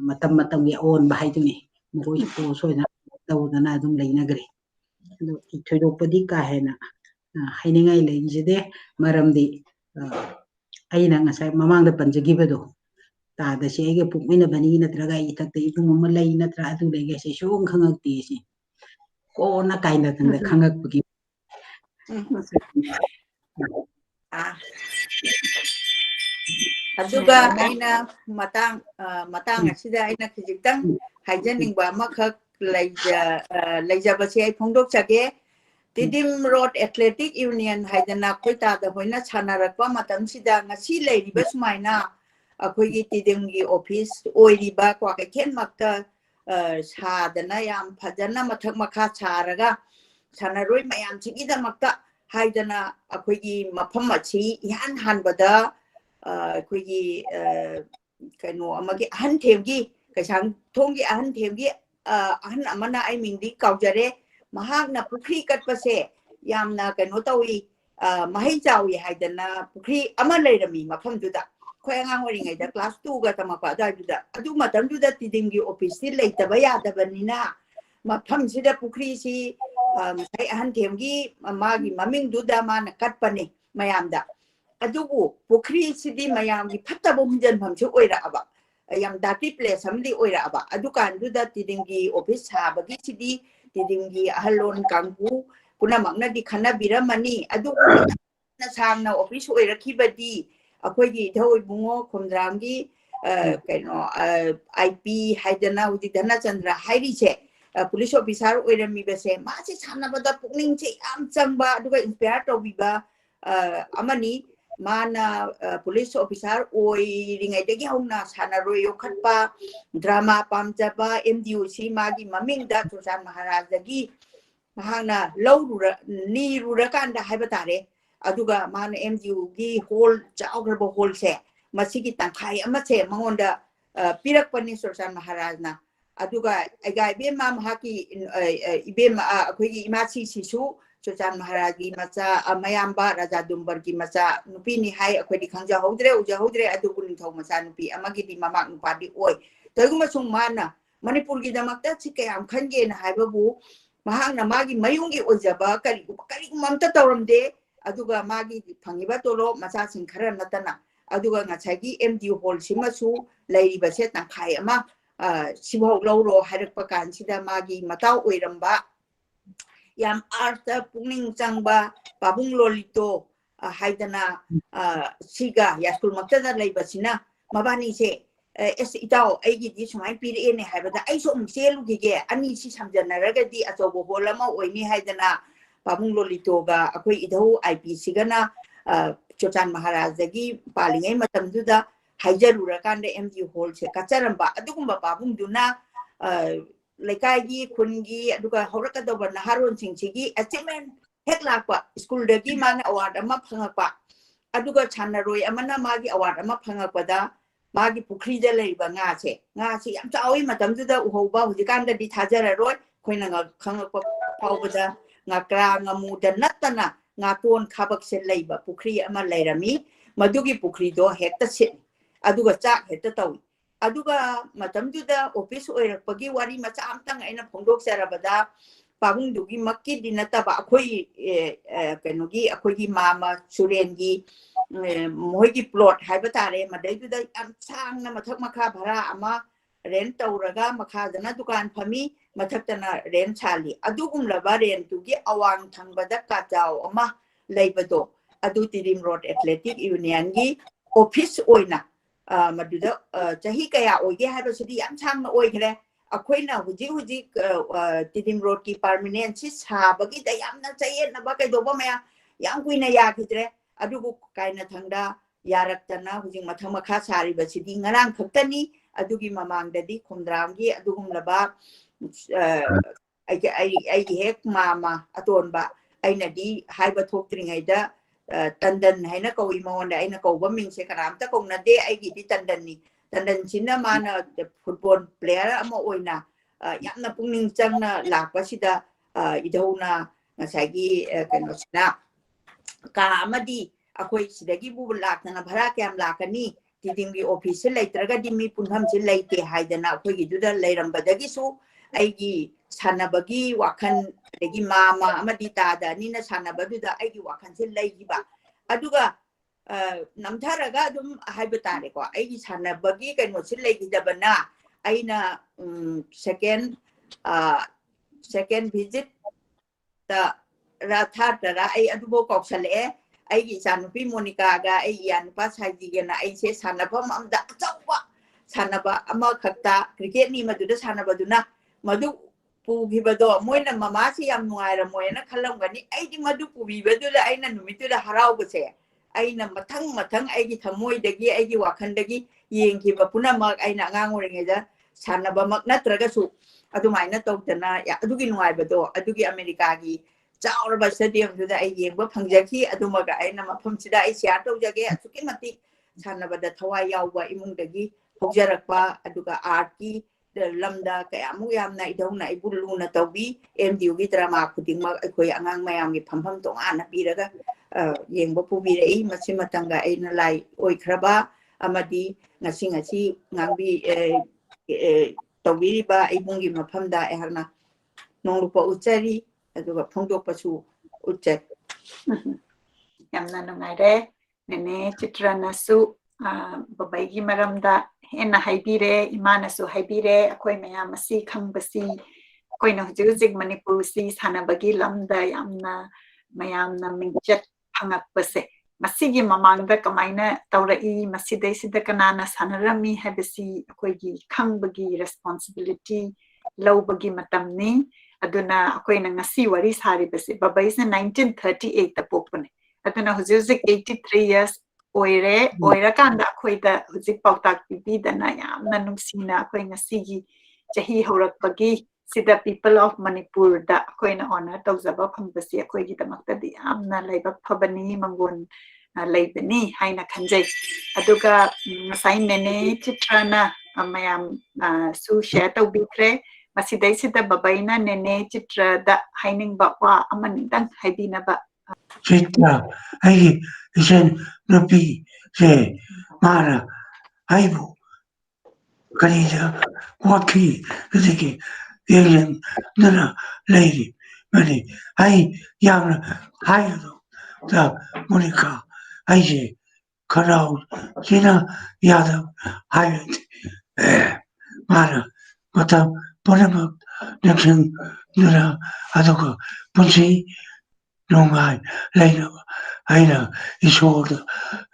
ꯃꯇꯝ ꯃꯇꯝꯒꯤ ꯑꯑꯣꯟꯕ ꯍꯥꯏꯗꯨꯅꯤ ꯃꯈꯣꯏꯁꯨ ꯀꯣꯆ ꯑꯣꯏꯅ ꯇꯧꯗꯅ ꯑꯗꯨꯝ ꯂꯩꯅꯈ꯭ꯔꯦ ꯑꯗꯨ ꯊꯣꯏꯗꯣꯛꯄꯗꯤ ꯀꯥ ꯍꯦꯟꯅ ꯍꯥꯏꯅꯤꯡꯉꯥꯏ ꯂꯩꯖꯗꯦ ꯃꯔꯝꯗꯤ ꯑꯩꯅ ꯉꯁꯥꯏ ꯃꯃꯥꯡꯗ ꯄꯟꯖꯈꯤꯕꯗꯣ ꯇꯥꯗꯁꯤ ꯑꯩꯒ ꯄꯣꯛꯃꯤꯟꯅꯕꯅꯤ ꯅꯠꯇ꯭ꯔꯒ ꯑꯩ ꯏꯊꯛꯇ ꯏꯕꯨꯡ ꯑꯃ ꯂꯩ ꯅꯠꯇ꯭ꯔꯥ ꯑꯗꯨ ꯂꯩꯒꯁꯦ ꯁꯨꯝ ꯈꯪꯉꯛꯇꯦ ꯁꯤ ꯀꯣꯟꯅ ꯀꯥꯏꯅꯗꯪꯗ ꯈꯪꯉꯛꯄꯒꯤ ꯑꯗꯨꯒ ꯑꯩꯅ ꯃꯇꯥꯡ ꯑꯁꯤꯗ ꯑꯩꯅ ꯈꯤꯖꯤꯛꯇꯪ ꯍꯥꯏꯖꯅꯤꯡꯕ ꯑꯃꯈꯛ ꯂꯩꯖꯕꯁꯦ ꯑꯩ ꯐꯣꯡꯗꯣꯛꯆꯒꯦ ꯇꯤꯗꯤꯝ ꯔꯣꯗ ꯑꯦꯊ꯭ꯂꯦꯇꯤꯛ ꯌꯨꯅꯤꯌꯟ ꯍꯥꯏꯗꯅ ꯑꯩꯈꯣꯏ ꯇꯥꯗ ꯍꯣꯏꯅ ꯁꯥꯟꯅꯔꯛꯄ ꯃꯇꯝꯁꯤꯗ ꯉꯁꯤ ꯂꯩꯔꯤꯕ ꯁꯨꯃꯥꯏꯅ ꯑꯩꯈꯣꯏꯒꯤ ꯇꯤꯗꯤꯝꯒꯤ ꯑꯣꯐꯤꯁ ꯑꯣꯏꯔꯤꯕ ꯀ꯭ꯋꯥꯀꯩꯊꯦꯜꯃꯛꯇ ꯁꯥꯗꯅ ꯌꯥꯝ ꯐꯖꯅ ꯃꯊꯛ ꯃꯈꯥ ꯁꯥꯔꯒ ꯁꯥꯟꯅꯔꯣꯏ ꯃꯌꯥꯝꯁꯤꯒꯤꯗꯃꯛꯇ ꯍꯥꯏꯗꯅ ꯑꯩꯈꯣꯏꯒꯤ ꯃꯐꯝ ꯑꯁꯤ ꯏꯍꯥꯟ ꯍꯥꯟꯕꯗ ꯑꯩꯈꯣꯏꯒꯤ ꯀꯩꯅꯣ ꯑꯃꯒꯤ ꯑꯍꯟꯊꯦꯝꯒꯤ ꯀꯩꯁꯥꯡꯊꯣꯡꯒꯤ ꯑꯍꯟꯊꯦꯝꯒꯤ ꯑꯍꯟ ꯑꯃꯅ ꯑꯩ ꯃꯤꯡꯗꯤ ꯀꯥꯎꯖꯔꯦ ꯃꯍꯥꯛꯅ ꯄꯨꯈ꯭ꯔꯤ ꯀꯠꯄꯁꯦ ꯌꯥꯝꯅ ꯀꯩꯅꯣ ꯇꯧꯏ ꯃꯍꯩ ꯆꯥꯎꯏ ꯍꯥꯏꯗꯅ ꯄꯨꯈ꯭ꯔꯤ ꯑꯃ ꯂꯩꯔꯝꯃꯤ ꯃꯐꯝꯗꯨꯗ ꯑꯩꯈꯣꯏ ꯑꯉꯥꯡ ꯑꯣꯏꯔꯤꯉꯩꯗ ꯀ꯭ꯂꯥꯁ 2ꯒ ꯇꯝꯃꯛꯄ ꯑꯗꯨꯋꯥꯏꯗꯨꯗ ꯑꯗꯨ ꯃꯇꯝꯗꯨꯗ ꯇꯤꯗꯤꯝꯒꯤ ꯑꯣꯐꯤꯁꯇꯤ ꯂꯩꯇꯕ ꯌꯥꯗꯕꯅꯤꯅ ꯃꯐꯝꯁꯤꯗ ꯄꯨꯈ꯭ꯔꯤꯁꯤ ꯉꯁꯥꯏ ꯑꯍꯟꯊꯦꯝꯒꯤ ꯃꯥꯒꯤ ꯃꯃꯤꯡꯗꯨꯗ ꯃꯥꯅ ꯀꯠꯄꯅꯤ ꯃꯌꯥꯝꯗ ꯑꯗꯨꯕꯨ ꯄꯨꯈ꯭ꯔꯤꯁꯤꯗꯤ ꯃꯌꯥꯝꯒꯤ ꯐꯠꯇꯕ ꯍꯨꯟꯖꯟꯐꯝꯁꯨ ꯑꯣꯏꯔꯛꯑꯕ ꯌꯥꯝ ꯗꯥꯔꯇꯤ ꯄ꯭ꯂꯦꯁ ꯑꯃꯗꯤ ꯑꯣꯏꯔꯛꯑꯕ ꯑꯗꯨꯀꯥꯟꯗꯨꯗ ꯇꯤꯗꯤꯝꯒꯤ ꯑꯣꯐꯤꯁ ꯁꯥꯕꯒꯤꯁꯤꯗꯤ ꯇꯤꯗꯤꯝꯒꯤ ꯑꯍꯜꯂꯣꯟ ꯀꯥꯡꯕꯨ ꯄꯨꯝꯅꯃꯛꯅꯗꯤ ꯈꯟꯅꯕꯤꯔꯝꯃꯅꯤ ꯑꯗꯨꯕꯨ ꯃꯇꯝ ꯁꯥꯡꯅ ꯑꯣꯐꯤꯁ ꯑꯣꯏꯔꯛꯈꯤꯕꯗꯤ ꯑꯩꯈꯣꯏꯒꯤ ꯏꯙꯧ ꯏꯕꯨꯡꯉꯣ ꯈꯣꯝꯗ꯭ꯔꯥꯝꯒꯤ ꯀꯩꯅꯣ IP ꯍꯥꯏꯗꯅ ꯍꯧꯖꯤꯛ ꯙꯅꯆꯟꯗ꯭ꯔ ꯍꯥꯏꯔꯤꯁꯦ ꯄꯨꯂꯤꯁ ꯑꯣꯐꯤꯁꯥꯔ ꯑꯣꯏꯔꯝꯃꯤꯕꯁꯦ ꯃꯥꯁꯦ ꯁꯥꯟꯅꯕꯗ ꯄꯨꯛꯅꯤꯡꯁꯦ ꯌꯥꯝ ꯆꯪꯕ ꯑꯗꯨꯒ ꯏꯟꯁꯄꯥꯌꯔ ꯇꯧꯕꯤꯕ ꯑꯃꯅꯤ ꯃꯥꯅ ꯄꯨꯂꯤꯁ ꯑꯣꯐꯤꯁꯥꯔ ꯑꯣꯏꯔꯤꯉꯩꯗꯒꯤ ꯍꯧꯅ ꯁꯥꯟꯅꯔꯣꯏ ꯌꯣꯛꯈꯠꯄ ꯗ꯭ꯔꯃꯥ ꯄꯥꯝꯖꯕ MDUC ꯃꯥꯒꯤ ꯃꯃꯤꯡꯗ ꯆꯨꯔꯆꯥꯟ ꯃꯍꯥꯔꯥꯖꯗꯒꯤ ꯃꯍꯥꯛꯅ ꯅꯤꯔꯨꯔꯀꯥꯟꯗ ꯍꯥꯏꯕ ꯇꯥꯔꯦ ꯑꯗꯨꯒ ꯃꯥꯅ MDUꯒꯤ ꯍꯣꯜ ꯆꯥꯎꯈ꯭ꯔꯕ ꯍꯣꯜꯁꯦ ꯃꯁꯤꯒꯤ ꯇꯪꯈꯥꯏ ꯑꯃꯁꯦ ꯃꯉꯣꯟꯗ ꯄꯤꯔꯛꯄꯅꯤ ꯆꯨꯔꯆꯥꯟ ꯃꯍꯥꯔꯥꯖꯅ ꯑꯗꯨꯒ ꯑꯩꯒ ꯏꯕꯦꯝꯃ ꯃꯍꯥꯛꯀꯤ ꯏꯕꯦꯝꯃ ꯑꯩꯈꯣꯏꯒꯤ ꯏꯃꯥꯁꯤꯁꯤꯁꯨ ꯆꯨꯔꯆꯥꯟ ꯃꯍꯥꯔꯥꯖꯒꯤ ꯃꯆꯥ ꯃꯌꯥꯝꯕ ꯔꯥꯖꯥ ꯗꯨꯝꯕꯔꯒꯤ ꯃꯆꯥ ꯅꯨꯄꯤꯅꯤ ꯍꯥꯏ ꯑꯩꯈꯣꯏꯗꯤ ꯈꯪꯖꯍꯧꯗ꯭ꯔꯦ ꯎꯖꯍꯧꯗ꯭ꯔꯦ ꯑꯗꯨꯕꯨ ꯅꯤꯡꯊꯧ ꯃꯆꯥ ꯅꯨꯄꯤ ꯑꯃꯒꯤꯗꯤ ꯃꯃꯥꯛ ꯅꯨꯄꯥꯗꯤ ꯑꯣꯏ ꯇꯧꯏꯒꯨꯝꯕꯁꯨꯡ ꯃꯥꯅ ꯃꯅꯤꯄꯨꯔꯒꯤꯗꯃꯛꯇ ꯁꯤ ꯀꯌꯥꯝ ꯈꯟꯒꯦꯅ ꯍꯥꯏꯕꯕꯨ ꯃꯍꯥꯛꯅ ꯃꯥꯒꯤ ꯃꯌꯨꯝꯒꯤ ꯑꯣꯏꯖꯕ ꯀꯔꯤꯒꯨꯝꯕ ꯑꯝꯇ ꯇꯧꯔꯝꯗꯦ ꯑꯗꯨꯒ ꯃꯥꯒꯤ ꯐꯪꯉꯤꯕ ꯇꯣꯂꯣꯞ ꯃꯆꯥꯁꯤꯡ ꯈꯔ ꯅꯠꯇꯅ ꯑꯗꯨꯒ ꯉꯁꯥꯏꯒꯤ MDU ꯍꯣꯜꯁꯤꯃꯁꯨ ꯂꯩꯔꯤꯕꯁꯦ ꯇꯪꯈꯥꯏ ꯑꯃ ꯁꯤꯐꯥꯎ ꯂꯧꯔꯣ ꯍꯥꯏꯔꯛꯄ ꯀꯥꯟꯁꯤꯗ ꯃꯥꯒꯤ ꯃꯇꯥꯎ ꯑꯣꯏꯔꯝꯕ ꯌꯥꯝ ꯑꯥꯔꯠꯇ ꯄꯨꯛꯅꯤꯡ ꯆꯪꯕ ꯄꯥꯕꯨꯡ ꯂꯣꯂꯤꯇꯣ ꯍꯥꯏꯗꯅ ꯁꯤꯒ ꯌꯥꯏꯁꯀꯨꯜꯃꯛꯇꯗ ꯂꯩꯕꯁꯤꯅ ꯃꯕꯥꯅꯤꯁꯦ ꯑꯦꯁ ꯏꯇꯥꯎ ꯑꯩꯒꯤꯗꯤ ꯁꯨꯃꯥꯏꯅ ꯄꯤꯔꯛꯑꯦꯅꯦ ꯍꯥꯏꯕꯗ ꯑꯩꯁꯨ ꯑꯃꯨꯛ ꯆꯦꯜꯂꯨꯈꯤꯒꯦ ꯑꯅꯤꯁꯤ ꯁꯝꯖꯟꯅꯔꯒꯗꯤ ꯑꯆꯧꯕ ꯍꯣꯜ ꯑꯃ ꯑꯣꯏꯅꯤ ꯍꯥꯏꯗꯅ ꯄꯥꯕꯨꯡ ꯂꯣꯂꯤꯇꯣꯒ ꯑꯩꯈꯣꯏ ꯏꯙꯧ IP ꯁꯤꯒꯅ ꯆꯨꯔꯆꯥꯟ ꯃꯍꯥꯔꯥꯖꯗꯒꯤ ꯄꯥꯜꯂꯤꯉꯩ ꯃꯇꯝꯗꯨꯗ ꯍꯥꯏꯖꯔꯨꯔꯀꯥꯟꯗ MDU ꯍꯣꯜꯁꯦ ꯀꯠꯆꯔꯝꯕ ꯑꯗꯨꯒꯨꯝꯕ ꯄꯥꯕꯨꯡꯗꯨꯅ ꯂꯩꯀꯥꯏꯒꯤ ꯈꯨꯟꯒꯤ ꯑꯗꯨꯒ ꯍꯧꯔꯛꯀꯗꯧꯕ ꯅꯍꯥꯔꯣꯟꯁꯤꯡꯁꯤꯒꯤ ꯑꯦꯆꯤꯞꯃꯦꯟ ꯍꯦꯛ ꯂꯥꯛꯄ ꯁ꯭ꯀꯨꯜꯗꯒꯤ ꯃꯥꯅ ꯑꯋꯥꯔꯗ ꯑꯃ ꯐꯪꯉꯛꯄ ꯑꯗꯨꯒ ꯁꯥꯟꯅꯔꯣꯏ ꯑꯃꯅ ꯃꯥꯒꯤ ꯑꯋꯥꯔꯗ ꯑꯃ ꯐꯪꯉꯛꯄꯗ ꯃꯥꯒꯤ ꯄꯨꯈ꯭ꯔꯤꯗ ꯂꯩꯔꯤꯕ ꯉꯥꯁꯦ ꯌꯥꯝ ꯆꯥꯎꯏ ꯃꯇꯝꯗꯨꯗ ꯎꯍꯧꯕ ꯍꯧꯖꯤꯛꯀꯥꯟꯗꯗꯤ ꯊꯥꯖꯔꯔꯣꯏ ꯑꯩꯈꯣꯏꯅ ꯈꯪꯉꯛꯄ ꯐꯥꯎꯕꯗ ꯉꯀ꯭ꯔꯥ ꯉꯥꯃꯨꯗ ꯅꯠꯇꯅ ꯉꯥꯇꯣꯟ ꯈꯥꯕꯛꯁꯦ ꯂꯩꯕ ꯄꯨꯈ꯭ꯔꯤ ꯑꯃ ꯂꯩꯔꯝꯃꯤ ꯃꯗꯨꯒꯤ ꯄꯨꯈ꯭ꯔꯤꯗꯣ ꯍꯦꯛꯇ ꯁꯤꯠꯂꯤ ꯑꯗꯨꯒ ꯆꯥꯛ ꯍꯦꯛꯇ ꯇꯧꯏ ꯑꯗꯨꯒ ꯃꯇꯝꯗꯨꯗ ꯑꯣꯐꯤꯁ ꯑꯣꯏꯔꯛꯄꯒꯤ ꯋꯥꯔꯤ ꯃꯆꯥ ꯑꯃꯇꯪ ꯑꯩꯅ ꯐꯣꯡꯗꯣꯛꯆꯔꯕꯗ ꯄꯥꯕꯨꯡꯗꯨꯒꯤ ꯃꯛꯀꯤꯗꯤ ꯅꯠꯇꯕ ꯑꯩꯈꯣꯏ ꯀꯩꯅꯣꯒꯤ ꯑꯩꯈꯣꯏꯒꯤ ꯃꯥꯃ ꯁꯨꯔꯦꯟꯒꯤ ꯃꯣꯏꯒꯤ ꯄ꯭ꯂꯣꯠ ꯍꯥꯏꯕ ꯇꯥꯔꯦ ꯃꯗꯩꯗꯨꯗ ꯌꯥꯝ ꯁꯥꯡꯅ ꯃꯊꯛ ꯃꯈꯥ ꯚꯔꯥ ꯑꯃ ꯔꯦꯟ ꯇꯧꯔꯒ ꯃꯈꯥꯗꯅ ꯗꯨꯀꯥꯟ ꯐꯝꯃꯤ ꯃꯊꯛꯇꯅ ꯔꯦꯟ ꯁꯥꯜꯂꯤ ꯑꯗꯨꯒꯨꯝꯂꯕ ꯔꯦꯟꯇꯨꯒꯤ ꯑꯋꯥꯡ ꯊꯪꯕꯗ ꯀꯥꯆꯥꯎ ꯑꯃ ꯂꯩꯕꯗꯣ ꯑꯗꯨ ꯇꯤꯗꯤꯝ ꯔꯣꯗ ꯑꯦꯊ꯭ꯂꯦꯇꯤꯛ ꯌꯨꯅꯤꯌꯟꯒꯤ ꯑꯣꯐꯤꯁ ꯑꯣꯏꯅ ꯃꯗꯨꯗ ꯆꯍꯤ ꯀꯌꯥ ꯑꯣꯏꯒꯦ ꯍꯥꯏꯕꯁꯤꯗꯤ ꯌꯥꯝ ꯁꯥꯡꯅ ꯑꯣꯏꯈ꯭ꯔꯦ ꯑꯩꯈꯣꯏꯅ ꯍꯧꯖꯤꯛ ꯇꯤꯗꯤꯝ ꯔꯣꯗꯀꯤ ꯄꯥꯔꯃꯤꯅꯦꯟꯁꯤ ꯁꯥꯕꯒꯤꯗ ꯌꯥꯝꯅ ꯆꯌꯦꯠꯅꯕ ꯀꯩꯗꯧꯕ ꯃꯌꯥꯝ ꯌꯥꯝ ꯀꯨꯏꯅ ꯌꯥꯈꯤꯗ꯭ꯔꯦ ꯑꯗꯨꯕꯨ ꯀꯥꯏꯅꯊꯪꯗ ꯌꯥꯔꯛꯇꯅ ꯍꯧꯖꯤꯛ ꯃꯊꯪ ꯃꯈꯥ ꯁꯥꯔꯤꯕꯁꯤꯗꯤ ꯉꯔꯥꯡ ꯈꯛꯇꯅꯤ ꯑꯗꯨꯒꯤ ꯃꯃꯥꯡꯗꯗꯤ ꯈꯣꯝꯗ꯭ꯔꯥꯝꯒꯤ ꯑꯗꯨꯒꯨꯝꯂꯕ ꯑꯩꯒꯤ ꯍꯦꯛ ꯃꯥꯃ ꯑꯇꯣꯟꯕ ꯑꯩꯅꯗꯤ ꯍꯥꯏꯕ ꯊꯣꯛꯇ꯭ꯔꯤꯉꯩꯗ ꯇꯟꯗꯟ ꯍꯥꯏꯅ ꯀꯧꯏ ꯃꯉꯣꯟꯗ ꯑꯩꯅ ꯀꯧꯕ ꯃꯤꯡꯁꯦ ꯀꯅꯥꯝꯇ ꯀꯧꯅꯗꯦ ꯑꯩꯒꯤꯗꯤ ꯇꯟꯗꯟꯅꯤ ꯇꯟꯗꯟꯁꯤꯅ ꯃꯥꯅ ꯐꯨꯠꯕꯣꯜ ꯄ꯭ꯂꯦꯌꯔ ꯑꯃ ꯑꯣꯏꯅ ꯌꯥꯝꯅ ꯄꯨꯛꯅꯤꯡ ꯆꯪꯅ ꯂꯥꯛꯄꯁꯤꯗ ꯏꯙꯧꯅ ꯉꯁꯥꯏꯒꯤ ꯀꯩꯅꯣꯁꯤꯅ ꯀꯥ ꯑꯃꯗꯤ ꯑꯩꯈꯣꯏ ꯁꯤꯗꯒꯤꯕꯨ ꯂꯥꯛꯇꯅ ꯚꯔꯥ ꯀꯌꯥꯝ ꯂꯥꯛꯀꯅꯤ ꯇꯤꯗꯤꯝꯒꯤ ꯑꯣꯐꯤꯁꯁꯦ ꯂꯩꯇ꯭ꯔꯒꯗꯤ ꯃꯤ ꯄꯨꯟꯐꯝꯁꯦ ꯂꯩꯇꯦ ꯍꯥꯏꯗꯅ ꯑꯩꯈꯣꯏꯒꯤꯗꯨꯗ ꯂꯩꯔꯝꯕꯗꯒꯤꯁꯨ ꯑꯩꯒꯤ ꯁꯥꯟꯅꯕꯒꯤ ꯋꯥꯈꯜ ꯑꯗꯒꯤ ꯃꯥꯃ ꯑꯃꯗꯤ ꯇꯥꯗ ꯑꯅꯤꯅ ꯁꯥꯟꯅꯕꯗꯨꯗ ꯑꯩꯒꯤ ꯋꯥꯈꯜꯁꯦ ꯂꯩꯈꯤꯕ ꯑꯗꯨꯒ ꯅꯝꯊꯔꯒ ꯑꯗꯨꯝ ꯍꯥꯏꯕ ꯇꯥꯔꯦꯀꯣ ꯑꯩꯒꯤ ꯁꯥꯟꯅꯕꯒꯤ ꯀꯩꯅꯣꯁꯤ ꯂꯩꯈꯤꯗꯕꯅ ꯑꯩꯅ ꯁꯦꯀꯦꯟ ꯚꯤꯖꯤꯠꯇ ꯊꯥꯔꯠꯇꯔ ꯑꯩ ꯑꯗꯨꯐꯥꯎ ꯀꯥꯎꯁꯜꯂꯛꯑꯦ ꯑꯩꯒꯤ ꯏꯆꯥꯅꯨꯄꯤ ꯃꯣꯅꯤꯀꯥꯒ ꯑꯩꯒꯤ ꯏꯌꯥꯅꯨꯄꯥ ꯁꯥꯏꯖꯤꯒꯅ ꯑꯩꯁꯦ ꯁꯥꯟꯅꯐꯝ ꯑꯃꯗ ꯑꯆꯧꯕ ꯁꯥꯟꯅꯕ ꯑꯃꯈꯛꯇ ꯀ꯭ꯔꯤꯀꯦꯠꯅꯤ ꯃꯗꯨꯗ ꯁꯥꯟꯅꯕꯗꯨꯅ ꯃꯗꯨ ꯄꯨꯈꯤꯕꯗꯣ ꯃꯣꯏꯅ ꯃꯃꯥꯁꯤ ꯌꯥꯝ ꯅꯨꯡꯉꯥꯏꯔꯝꯃꯣꯏꯅ ꯈꯜꯂꯝꯒꯅꯤ ꯑꯩꯗꯤ ꯃꯗꯨ ꯄꯨꯕꯤꯕꯗꯨꯗ ꯑꯩꯅ ꯅꯨꯃꯤꯠꯇꯨꯗ ꯍꯔꯥꯎꯕꯁꯦ aina mathang aigi thamoi dagi aigi wakhandagi yengkiba punamak aina angangurengeda sanaba mak natragasu adumaina tawtana ya adugi nuaibado adugi America gi chaurba stadium duda ai yengba phangjaki adumaga aina mafamsida ai share tawjage asuki mati sanabada thawai yawba imungdagi hogjarakpa aduga arti lamda kayamu yamna idongna ibuluna tawbi MDU gi drama khudingma akoi angang mayam gi phampham tongana piraga yengba pubirei masimatanga aina lai oikraba amadi ngasi ngangbi tawbiriba ibungi mafamda ehna nonglupa uchari aduga phongdokpasu uchak yamna nungaire nene Chitra nasu babaigi maramda hena haibire imanasu haibire akoi mayam asi khangbasi akoi na hujik Manipur si sanabagi lamda yamna mayamna mingchat phangakpase masigi mamangda kamaina tawrai masidai sida kanana sanarami habasi akoi gi khangbagi responsibility lawbagi matamni aduna akoi na ngasi wari sari basi babai se 1938 ta pokpane aduna hujik 83 years oira kanda akoi da hujik pautak pipi dana yamna nungsina akoi ngasi gi chahi horakpagi sida people of Manipur da akoi na honor tawjaba phangbasi akoi gi tamakta di amna laibak phabani mangon laibani haina khanjai aduga sai nene Chitrana mayam su share tawbikre masidai sida babaina nene Chitra da haining ba wa amanidang haibinaba Chitra ai isen napi se mara aibu kanija hockey ziki yelen nana lady mani ai yamna hayo da Monica ai je karau sina yada hayo mara mata ponema naction nana adoka punsi nongai laina aina isorda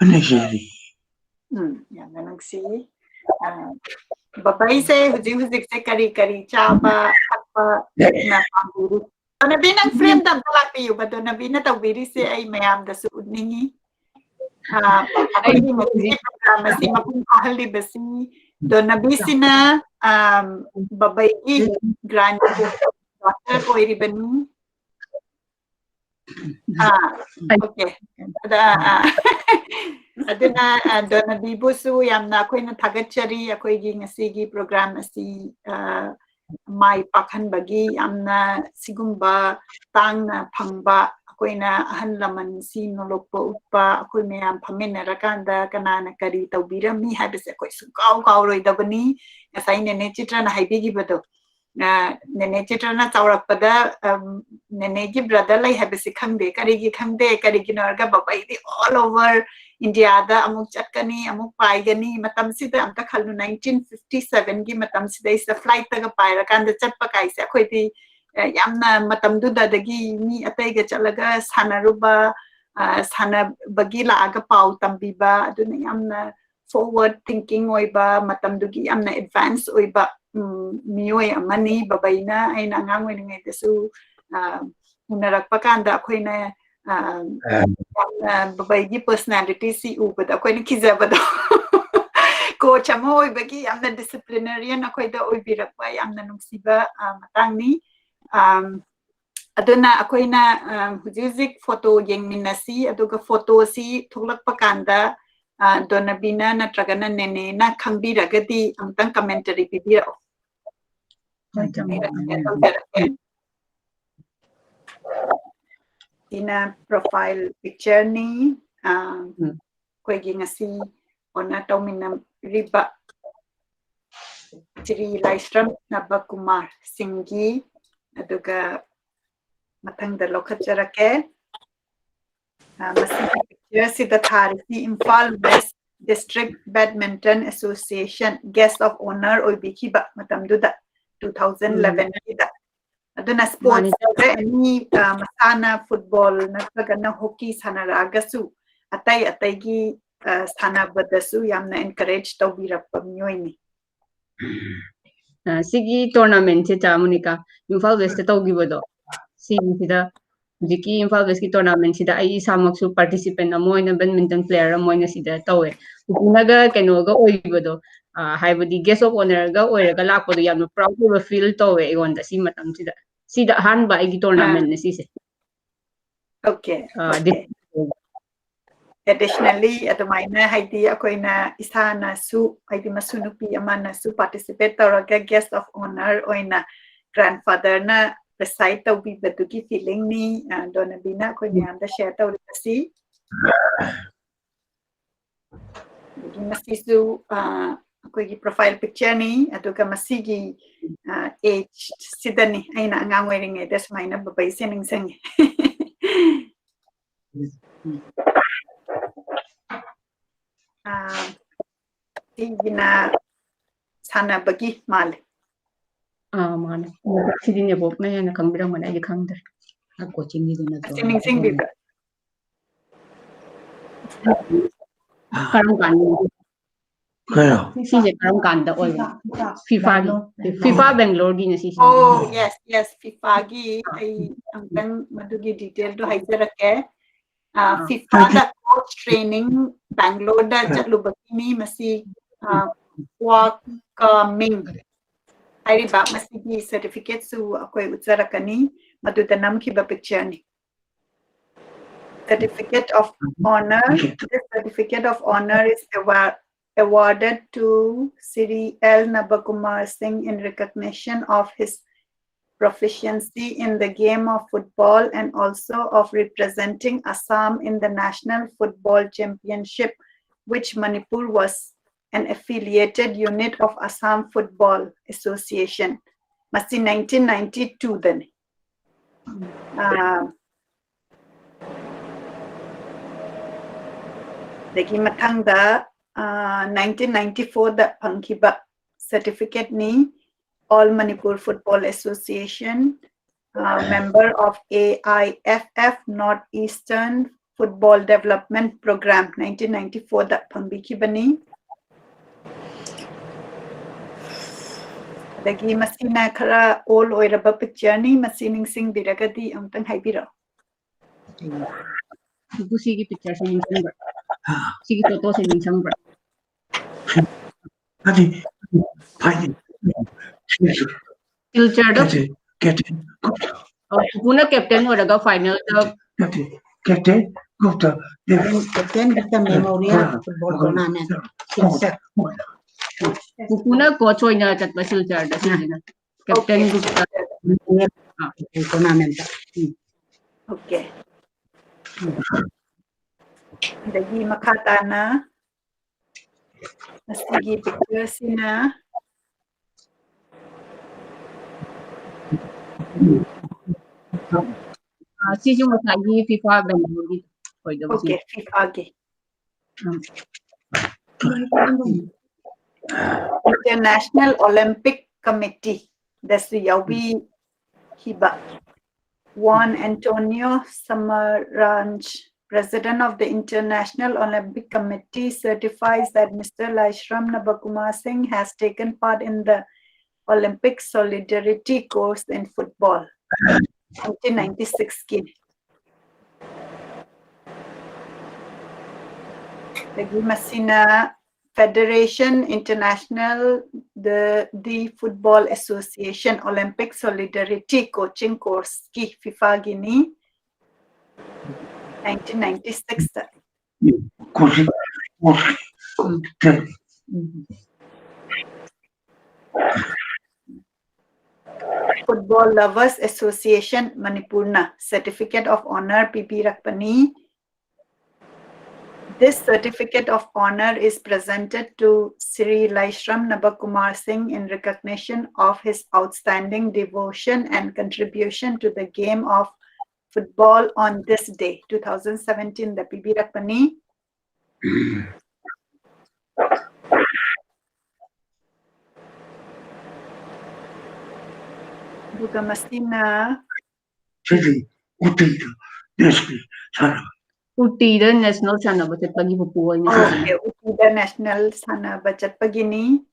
nigeri yamna nangsi babai se hujik se kari chaba apa na pamburu Donnabii nang frame da balak yu ba Donnabii na tawbiri se ay mayam da su udningi ako ni program si mapung kahali basi Donnabii sina babai grand daughter ko iribani okay aduna Donnabii busu yamna akoy na thagachari akoy gi ngasigi program asi mai pakhan bagi yamna sigumba tangna phangba akoy na ahan laman si nolokpa utpa akoy mayam phaminnarakanda kanana kari tawbirami habise akoy sukau roidabani ngasai nene Chitra na haibigi bado nene Chitra na chaurakpada nene gi brother lai habise khangde karigi norga babai di all over India da amuk chatkani amuk paigani matam sida amta khalu 1957 gi matam sida is the flight ta ga paira kan da chatpa kaise akhoi ti yamna matam du da dagi mi atai ga chalaga sanaruba sana bagi la aga pau tambiba aduna yamna forward thinking oiba matam du gi yamna advance oiba mioi amani babaina aina ngang oi ngai desu unarakpa kan da akhoi na babai gi personality si ubada akoy ni kizabado coach amo oibagi yamna disciplinarian akoy da oibirakpa yamna nungsiba matangni aduna akoy na hujik photo yengminasi aduga photo si thoklakpa kanda Donnabii na natragana nene na khangbiragadi amtang commentary pibirao ina profile picture ni koy gi ngasi ona tawmina riba Shri Laishram Nabakumar Singh gi aduga mathangda lokhatjarake masi picture sida tharisi Imphal West District Badminton Association guest of honor oibikiba matamduda 2011 gida aduna sports any masana football natragana hockey sanaragasu atai gi sanabadasu yamna encourage tawbirappa mioini sigi tournament se cha Monica Imphal West tawgibado sida Jiki Imphal West tournament sida ai samaksu participant amoina badminton player amoina sida tawe punaga kenoga oibodo haibodi guest of honor ga oiraga lakpodo yamna proud of feel tawe igonda si matam sida hanba ai tournament ne sise Okay. Additionally, adumaina haidi akoina isana su haidi masunupi amana su participate taraga guest of honor oina grandfather na recite tawbi batuki feeling ni Donnabii na koi miyamda share tawrikasi. Dagi masisu akoigi profile picture ni aduga masigi age sidani aina angang wearing das maina babai sining sang. Tigina sana bagi mal. Mana. Sidi ne bok na yana kang birang mana ay kang dar. Ako chingi din na to. Sing biga. Karang kan. Kaya. Sisi karang kan da oy. FIFA Bangalore gi na sisi. Oh yes FIFA gi ay ang madugi detail do haijarake. FIFA da coach training Bangalore da jatlubakini masi welcoming. Hari ba masigi certificate su ako'y utsarakani madutanam ki ba picture ni. Certificate of honor. This certificate of honor is awarded to Shri Nabakumar Singh in recognition of his proficiency in the game of football and also of representing Assam in the National Football Championship, which Manipur was an affiliated unit of Assam Football Association. Masti 1992 then. Dagi matang da 1994 da pangkiba certificate ni All Manipur Football Association, member of AIFF Northeastern Football Development Program 1994 da pangbiki bani. Dagi masina kara all oiraba picture ni masining sing biragadi amtang haibira. Ibu sigi picture sa minsan ba? Sigi photo sa minsan ba? Adi, finding. Filter do? Get it. Puna captain mo daga final do. Get it. Go to Captain kita memorial football tournament. Puna coach oy na kat ba filter da sigi na. Captain Gupta tournament. Okay. Dagi makata na masigi picture sina sisi mo sagi FIFA Bangalore gi. okay FIFA gi. International Olympic Committee. That's the Yawi Hiba. Juan Antonio Samaranch, President of the International Olympic Committee, certifies that Mr. Laishram Nabakumar Singh has taken part in the Olympic Solidarity course in football. 1996 ki. Lagi masina Federation International the Football Association Olympic Solidarity coaching course ki FIFA gini 1996 ta. Football Lovers Association Manipurna Certificate of Honor PP Rakpani. This certificate of honor is presented to Shri Laishram Nabakumar Singh in recognition of his outstanding devotion and contribution to the game of football on this day, 2017, the PB Rakpani. Bukamastina. Shri, Utida National Sana Bachat Pagi Pupuan niya. Okay, Utida National Sana Bachat Pagini.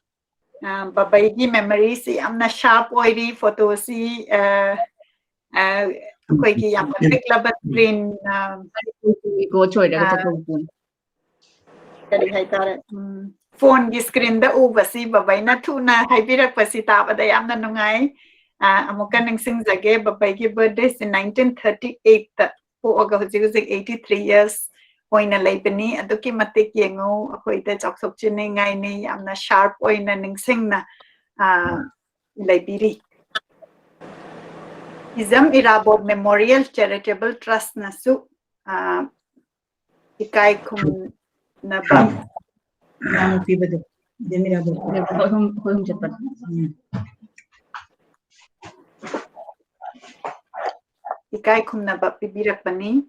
Babaygi memory si amna sharp oiri photo si ꯑꯩꯈꯣꯏꯒꯤ ꯌꯥꯝꯅ ꯄꯤꯛꯂꯕ screen coach ꯑꯣꯏꯔꯒ ꯆꯠꯊꯣꯛꯄ ꯀꯔꯤ ꯍꯥꯏꯇꯥꯔꯦ ꯐꯣꯟꯒꯤ ꯁ꯭ꯀ꯭ꯔꯤꯟꯗ ꯎꯕꯁꯤ ꯕꯕꯥꯏꯅ ꯊꯨꯅ ꯍꯥꯏꯕꯤꯔꯛꯄꯁꯤ ꯇꯥꯕꯗ ꯌꯥꯝꯅ ꯅꯨꯡꯉꯥꯏ ꯑꯃꯨꯛꯀ ꯅꯤꯡꯁꯤꯡꯖꯒꯦ ꯕꯕꯥꯏꯒꯤ ꯕꯔꯊꯗꯦꯁꯤ 1938ꯇ ꯄꯣꯛꯑꯒ ꯍꯧꯖꯤꯛ ꯍꯧꯖꯤꯛ 83 years ꯑꯣꯏꯅ ꯂꯩꯕꯅꯤ ꯑꯗꯨꯛꯀꯤ ꯃꯇꯤꯛ ꯌꯦꯡꯉꯨ ꯑꯩꯈꯣꯏꯗ ꯆꯥꯎꯊꯣꯛꯆꯅꯤꯡꯉꯥꯏꯅꯤ ꯌꯥꯝꯅ ꯁꯥꯔꯞ ꯑꯣꯏꯅ ꯅꯤꯡꯁꯤꯡꯅ ꯂꯩꯕꯤꯔꯤ ꯏꯖꯝ ꯏꯔꯥꯕꯣꯠ ꯃꯦꯃꯣꯔꯤꯌꯦꯜ ꯆꯦꯔꯤꯇꯦꯕꯜ ꯇ꯭ꯔꯁꯠꯅꯁꯨ ꯏꯀꯥꯏ ꯈꯨꯝꯅꯕ pibado demirado home chatpat 이까이 쿰나바 비비락바니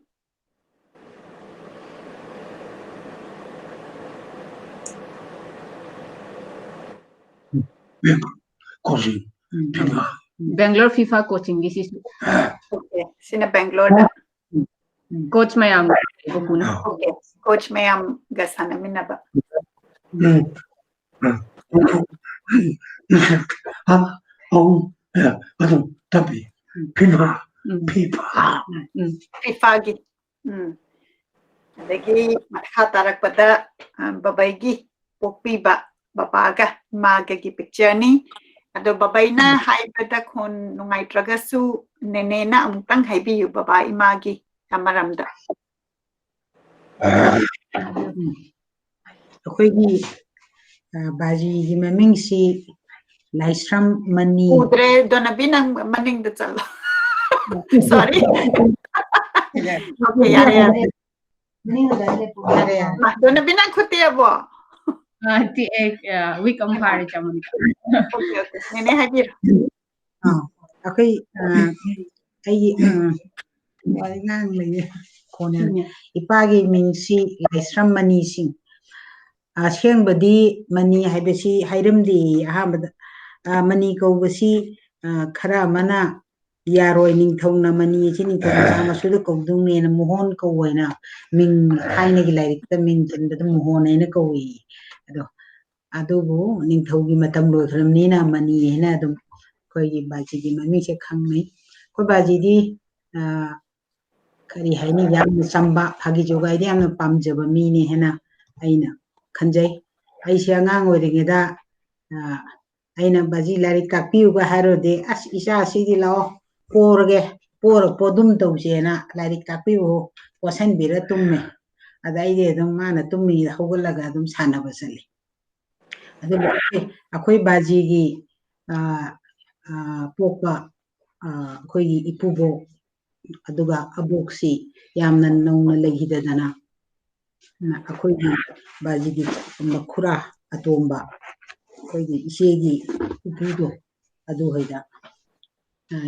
coaching Bangalore FIFA coaching this is okay sina Bangalore coach mayam okay coach mayam gasana minaba tapi FIFA gi adagi makha tarakpada babaigi pokpiba babaga maga gi picture ni ado babaina haibada khon nungaitragasu nenena amtang haibiyu baba imagi amaramda akoigi baji gi mamingsi Laishram Mani udre Donnabii nang maning da chalo sorry okay yare Donnabii nang khutia bo we compare chamani okay okay nene habir akai ai waringang lay kona ipagi mingsi Laishram Mani Singh ashengbadi mani haibasi hairamdi ahambada mani kawbasi khara mana yaroi ningthongna mani chi ningthong samasuda kawdungne na mohon kawena ming thaina gi lairikta ming chandada mohon aina kawi adobu ningthogi matam lothramni na mani hena adum koigi baji gi mami se khangnai ko baji di kari haini yam chamba phagi jogai di amna pamjaba mi ni hena aina khanjai aisi angang oiringeda aina baji lari kapiuga harode as isa sidi lao por podum tawsena lari kapiu wasan bira tumme adaide dum mana tummi hogalaga dum sanaba sali adu akoi baji gi pokpa akoi ipubo aduga aboksi yamna nongna legidadana akoi baji gi makhura atomba koigi isegi upudo adu hoida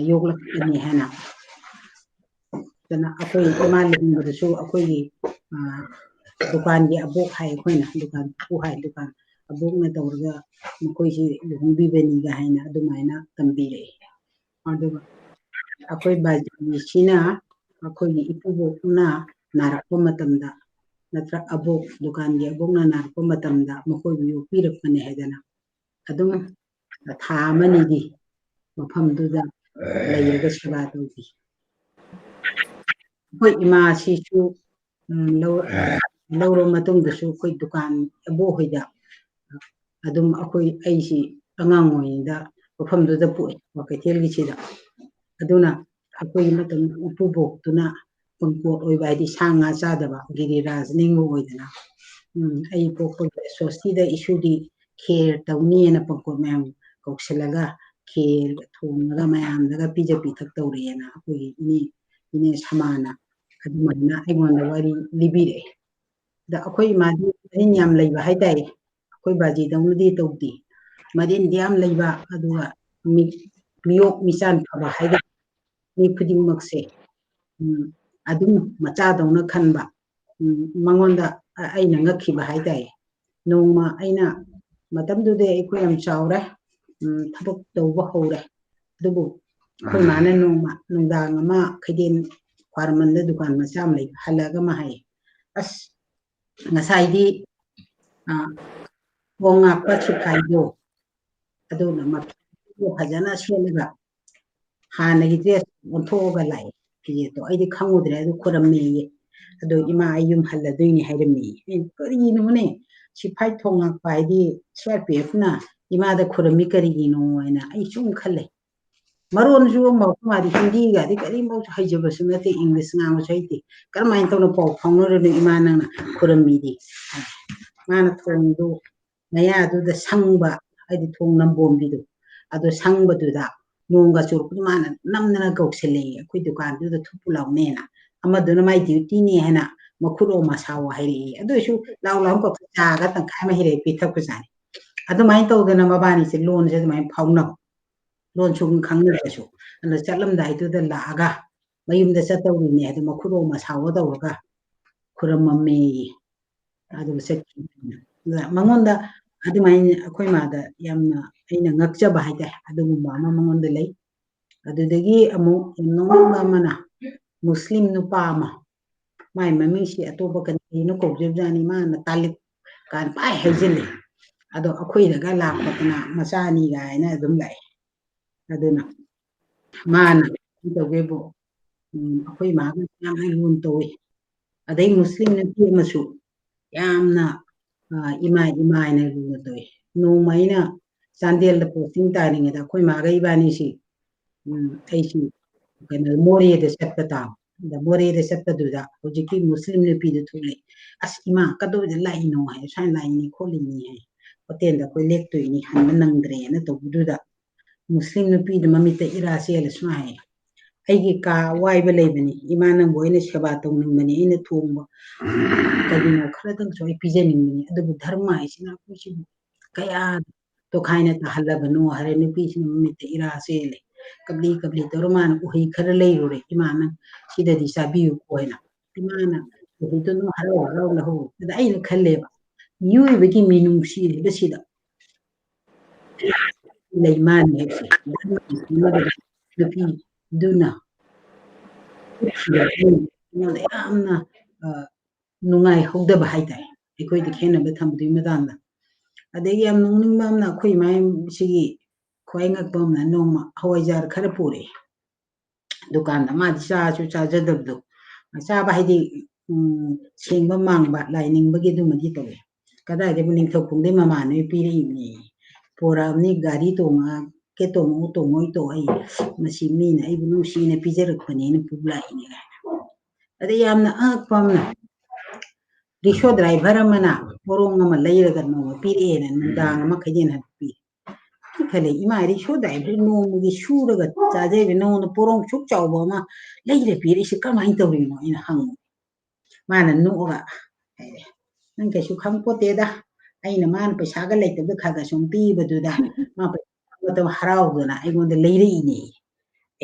yoglak ani hana dana akoi imalingdasu akoi dukan gi abok hai koina dukan pu hai dukan abok na tawrga koisi luhumbi beni ga haina adumaina tambire aduga akoi baji sina akoi ipubo na narakpa matamda natra abok dukan gi abok na narakpa matamda makoi yu pirakpane haidana adum thamani di mafamduda layraga seba tawbi koi ima sisu lawro matungdasu koi dukan abo hoida adum akoi aisi angang oida mafamduda pui Kwakeithel gi sida aduna akoi matam upubok tuna pangkot oiba di sanga chadaba giriraj ningu oidana ai pokko society da issue di care tawni na pangkot mayam kokselaga care thonga mayam daga pija pithak tawrena akoi ini samana adumana aigonda wari libire da akoi madi ain yam leiba haidai akoi baji dawdi tawdi madin diam leiba aduga miyok michan phaba haida mi khuding makse adum macha dawna khanba mangonda aina ngakhiba haidai nongma aina matamdude ikoi yam chawre thabak tawba hore dubu koi mana nongma nongdang ama khidin kwarmanda dukan macha am lei halaga ma hai as ngasai di wonga pa chukaido aduna ma phajana shelaga hana gi dress onthoga lai ꯐꯤꯖꯦꯠꯇꯣ ꯑꯩꯗꯤ ꯈꯪꯉꯨꯗ꯭ꯔꯦ ꯑꯗꯨ ꯈꯨꯔꯝꯃꯦꯌꯦ ꯑꯗꯣ ꯏꯃꯥ ꯑꯩ ꯌꯨꯝ ꯍꯜꯂꯗꯣꯏꯅꯤ ꯍꯥꯏꯔꯝꯃꯦꯌꯦ ꯑꯩꯅ ꯀꯔꯤꯅꯣꯅꯦ ꯁꯤꯐꯥꯏ ꯊꯣꯡꯉꯛꯄ ꯍꯥꯏꯗꯤ CRPFꯅ ꯏꯃꯥꯗ ꯈꯨꯔꯝꯃꯤ ꯀꯔꯤꯒꯤꯅꯣ ꯍꯥꯏꯅ ꯑꯩ ꯁꯨꯝ ꯈꯜꯂꯦ ꯃꯔꯣꯟꯁꯨ ꯃꯥꯗꯤ ꯍꯤꯟꯗꯤꯒꯗꯤ ꯀꯔꯤꯝꯐꯥꯎ ꯍꯩꯖꯕꯁꯨ ꯅꯠꯇꯦ ꯏꯪꯂꯤꯁ ꯉꯥꯡꯕꯁꯨ ꯍꯩꯇꯦ ꯀꯔꯝꯍꯥꯏꯅ ꯇꯧꯅ ꯄꯥꯎ ꯐꯥꯎꯅꯔꯨꯅꯣ ꯏꯃꯥ ꯅꯪꯅ ꯈꯨꯔꯝꯃꯤꯗꯤ ꯃꯥꯅ ꯊꯣꯡꯗꯨ ꯃꯌꯥꯗꯨꯗ ꯁꯪꯕ ꯍꯥꯏꯗꯤ ꯊꯣꯡ ꯅꯝꯕꯣꯝꯕꯤꯗꯣ ꯑꯗꯣ ꯁꯪꯕꯗꯨꯗ ꯅꯣꯡꯒ ꯆꯨꯔꯛꯄꯗ ꯃꯥꯅ ꯅꯝꯗꯅ ꯀꯧꯁꯤꯜꯂꯛꯑꯦ ꯑꯩꯈꯣꯏ ꯗꯨꯀꯥꯟꯗꯨꯗ ꯊꯨꯞꯄꯨ ꯂꯥꯎꯅꯦꯅ ꯑꯃꯗꯨꯅ ꯃꯥꯏ ꯗ꯭ꯌꯨꯇꯤꯅꯤ ꯍꯥꯏꯅ ꯃꯈꯨꯠ ꯑꯣꯝꯃ ꯁꯥꯎ ꯍꯥꯏꯔꯛꯑꯦ ꯑꯗꯨ ꯑꯣꯏꯁꯨ ꯂꯥꯎ ꯂꯥꯎ ꯀꯧꯊꯣꯛ ꯆꯥꯒ ꯇꯪꯈꯥꯏ ꯑꯃ ꯍꯩꯔꯛꯑꯦ ꯄꯤꯊꯛꯄꯖꯥꯠꯅꯤ ꯑꯗꯨꯃꯥꯏꯅ ꯇꯧꯗꯅ ꯃꯕꯥꯅꯤꯁꯦ ꯂꯣꯟꯁꯦ ꯑꯗꯨꯃꯥꯏꯅ ꯐꯥꯎꯅꯕ ꯂꯣꯟ ꯁꯨꯝ ꯈꯪꯅꯔꯁꯨ ꯑꯗꯨꯅ ꯆꯠꯂꯝꯗꯥꯏꯗꯨꯗ ꯂꯥꯛꯑꯒ ꯃꯌꯨꯝꯗ ꯆꯠꯇꯧꯔꯤꯅꯦ ꯍꯥꯏꯗꯤ ꯃꯈꯨꯠ ꯑꯣꯝꯃ ꯁꯥꯎꯒ ꯇꯧꯔꯒ ꯈꯨꯔꯝꯃꯝꯃꯦꯌꯦ ꯑꯗꯨꯒ ꯆꯠꯈꯤꯕꯅꯤꯅ ꯑꯗꯨꯗ ꯃꯉꯣꯟꯗ ꯑꯗꯨꯃꯥꯏꯅ ꯑꯩꯈꯣꯏ ꯃꯥꯗ ꯌꯥꯝꯅ ꯑꯩꯅ ꯉꯛꯆꯕ ꯍꯥꯏꯇꯥꯔꯦ ꯑꯗꯨꯒꯨꯝꯕ ꯑꯃ ꯃꯉꯣꯟꯗ ꯂꯩ ꯑꯗꯨꯗꯒꯤ ꯑꯃꯨꯛ ꯅꯣꯡꯃ ꯑꯃꯅ ꯃꯨꯁꯂꯤꯝ ꯅꯨꯄꯥ ꯑꯃ ꯃꯥꯏ ꯃꯃꯤꯡꯁꯤ ꯑꯇꯣꯞꯄ ꯀꯔꯤꯅꯣ ꯀꯧꯖꯕꯖꯥꯠꯅꯤ ꯃꯥꯅ ꯇꯥꯂꯤꯞ ꯀꯥꯟ ꯄꯥꯏ ꯍꯩꯖꯤꯜꯂꯤ ꯑꯗꯣ ꯑꯩꯈꯣꯏꯗꯒ ꯂꯥꯛꯄꯗꯅ ꯃꯆꯥꯅꯤ ꯒꯥꯏꯅ ꯑꯗꯨꯝ ꯂꯥꯛꯑꯦ ꯑꯗꯨꯅ ꯃꯥꯅ ꯇꯧꯒꯦꯕꯨ ꯑꯩꯈꯣꯏ ꯃꯥꯒ ꯌꯥꯝꯅ ꯂꯨꯅ ꯇꯧꯋꯤ ꯑꯗꯩ ꯃꯨꯁꯂꯤꯝ ꯅꯨꯄꯤ ꯑꯃꯁꯨ ꯌꯥꯝꯅ ꯏꯃꯥ ꯍꯥꯏꯅ ꯂꯨꯅ ꯇꯧꯋꯤ ꯅꯣꯡꯃ ꯑꯩꯅ ꯆꯥꯟꯗꯦꯜꯗ ꯄꯣꯁꯇꯤꯡ ꯇꯥꯔꯤꯉꯩꯗ ꯑꯩꯈꯣꯏ ꯃꯥꯒ ꯏꯕꯥꯅꯤꯁꯤ ꯑꯩꯁꯤ ꯀꯩꯅꯣ ꯃꯣꯔꯦꯗ ꯆꯠꯄ ꯇꯥꯕ ꯑꯗ ꯃꯣꯔꯦꯗ ꯆꯠꯄꯗꯨꯗ ꯍꯧꯖꯤꯛꯀꯤ ꯃꯨꯁꯂꯤꯝ ꯅꯨꯄꯤꯗꯨ ꯊꯣꯛꯂꯛꯏ ꯑꯁ ꯏꯃꯥ ꯀꯗꯧꯗ ꯂꯥꯛꯏꯅꯣ ꯍꯥꯏ ꯁꯨꯃꯥꯏꯅ ꯂꯥꯛꯏꯅꯤ ꯈꯣꯠꯂꯤꯅꯤ ꯍꯥꯏ ꯍꯣꯇꯦꯜꯗ ꯑꯩꯈꯣꯏ ꯂꯦꯛꯇꯣꯏꯅꯤ ꯍꯟꯕ ꯅꯪꯗ꯭ꯔꯦꯅ ꯇꯧꯕꯗꯨꯗ ꯃꯨꯁꯂꯤꯝ ꯅꯨꯄꯤꯗꯨ ꯃꯃꯤꯠꯇ ꯏꯔꯥ ꯆꯦꯜꯂ ꯁꯨꯃꯥꯏꯅ ꯍꯥꯏ ꯑꯩꯒꯤ ꯀꯥ ꯋꯥꯏꯕ ꯂꯩꯕꯅꯤ ꯏꯃꯥ ꯅꯪꯕꯨ ꯑꯩꯅ ꯁꯦꯕꯥ ꯇꯧꯅꯤꯡꯕꯅꯤ ꯑꯩꯅ ꯊꯣꯡꯕ ꯀꯔꯤꯅꯣ ꯈꯔꯗꯪꯁꯨ ꯑꯩ ꯄꯤꯖꯅꯤꯡꯕꯅꯤ ꯑꯗꯨꯕꯨ ꯙꯔꯃ ꯍꯥꯏꯁꯤꯅ ꯑꯩꯈꯣꯏꯁꯤꯕꯨ ꯀꯌꯥ ꯇꯣꯈꯥꯏꯅ ꯇꯥꯍꯜꯂꯕꯅꯣ ꯍꯥꯏꯔꯦ ꯅꯨꯄꯤꯁꯤꯅ ꯃꯃꯤꯠꯇ ꯏꯔꯥ ꯆꯦꯜꯂꯦ ꯀꯞꯂꯤ ꯇꯧꯔ ꯃꯥꯅ ꯎꯍꯩ ꯈꯔ ꯂꯩꯔꯨꯔꯦ ꯏꯃꯥꯅ ꯁꯤꯗꯗꯤ ꯆꯥꯕꯤꯌꯨꯀꯣ ꯍꯥꯏꯅ ꯏꯃꯥꯅ ꯎꯍꯩꯗꯣ ꯑꯗꯨꯝ ꯍꯔꯥꯎ ꯂꯧꯍꯧ ꯑꯗ ꯑꯩꯅ ꯈꯜꯂꯦꯕ ꯃꯤꯑꯣꯏꯕꯒꯤ ꯃꯤꯅꯨꯡꯁꯤꯕꯁꯤꯗ ꯂꯩ ꯃꯥꯅꯤ ꯍꯥꯏꯕꯁꯦ ꯅꯨꯄꯤꯗꯨꯅ ꯑꯩꯉꯣꯟꯗ ꯌꯥꯝꯅ ꯅꯨꯡꯉꯥꯏꯍꯧꯗꯕ ꯍꯥꯏꯇꯥꯔꯦ ꯑꯩꯈꯣꯏꯗ ꯈꯦꯠꯅꯕ ꯊꯝꯕꯗꯨꯒꯤ ꯃꯇꯥꯡꯗ ꯑꯗꯒꯤ ꯌꯥꯝ ꯅꯣꯛꯅꯤꯡꯕ ꯑꯃꯅ ꯑꯩꯈꯣꯏ ꯏꯃꯥꯁꯤꯒꯤ ꯈ꯭ꯋꯥꯏ ꯉꯛꯄ ꯑꯃꯅ ꯅꯣꯡꯃ ꯍꯋꯥꯏꯖꯥꯔ ꯈꯔ ꯄꯨꯔꯛꯑꯦ ꯗꯨꯀꯥꯟꯗ ꯃꯥꯗꯤ ꯆꯥꯁꯨ ꯆꯥꯖꯗꯕꯗꯣ ꯆꯥꯕ ꯍꯥꯏꯗꯤ ꯁꯦꯡꯕ ꯃꯥꯡꯕ ꯂꯥꯏꯅꯤꯡꯕꯒꯤ ꯑꯗꯨꯃꯗꯤ ꯇꯧꯋꯦ ꯀꯗꯥꯏꯗꯕꯨ ꯅꯤꯡꯊꯧꯈꯣꯡꯗꯩ ꯃꯃꯥꯟꯅꯕꯤ ꯄꯤꯔꯛꯏꯕꯅꯤ ꯄꯣꯔꯛꯑꯕꯅꯤ ꯒꯥꯔꯤ ꯇꯣꯡꯉꯒꯦ ꯇꯣꯡꯉꯣꯏ ꯇꯣ ꯑꯩ ꯃꯁꯤ ꯃꯤꯅ ꯑꯩꯕꯨ ꯅꯨꯡꯁꯤꯅ ꯄꯤꯖꯔꯛꯄꯅꯦꯅ ꯄꯨꯕ ꯂꯥꯛꯏꯅꯦ ꯀꯥꯏꯅ ꯑꯗꯩ ꯌꯥꯝꯅ ꯑꯉꯛꯄ ꯑꯃꯅ ꯔꯤꯛꯁꯣ ꯗ꯭ꯔꯥꯏꯚꯔ ꯑꯃꯅ ꯄꯣꯔꯣꯡ ꯑꯃ ꯂꯩꯔꯒ ꯅꯣꯡꯃ ꯄꯤꯔꯛꯑꯦꯅ ꯅꯨꯡꯗꯥꯡ ꯑꯃ ꯈꯩꯗꯦꯟ ꯍꯟ ꯄꯤꯔꯦ ꯈꯜꯂꯦ ꯏꯃꯥ ꯔꯤꯛꯁꯣ ꯗ꯭ꯔꯥꯏꯚꯔ ꯅꯣꯡꯃꯒꯤ ꯁꯨꯔꯒ ꯆꯥꯖꯩꯕ ꯅꯉꯣꯟꯗ ꯄꯣꯔꯣꯡ ꯁꯨꯛ ꯆꯥꯎꯕ ꯑꯃ ꯂꯩꯔ ꯄꯤꯔꯛꯏꯁꯤ ꯀꯃꯥꯏꯅ ꯇꯧꯔꯤꯅꯣ ꯑꯩꯅ ꯍꯪꯉꯨ ꯃꯥꯅ ꯅꯣꯛꯑꯒ ꯍꯥꯏꯔꯦ ꯅꯪ ꯀꯩꯁꯨ ꯈꯪꯄꯣꯠꯇꯦꯗ ꯑꯩꯅ ꯃꯥꯅ ꯄꯩꯁꯥꯒ ꯂꯩꯇꯕꯗ ꯈꯔ ꯁꯨꯝ ꯄꯤꯕꯗꯨꯗ ꯃꯥ ꯄꯩꯁꯥ ꯍꯔꯥꯎꯗꯅ ꯑꯩꯉꯣꯟꯗ ꯂꯩꯔꯛꯏꯅꯦ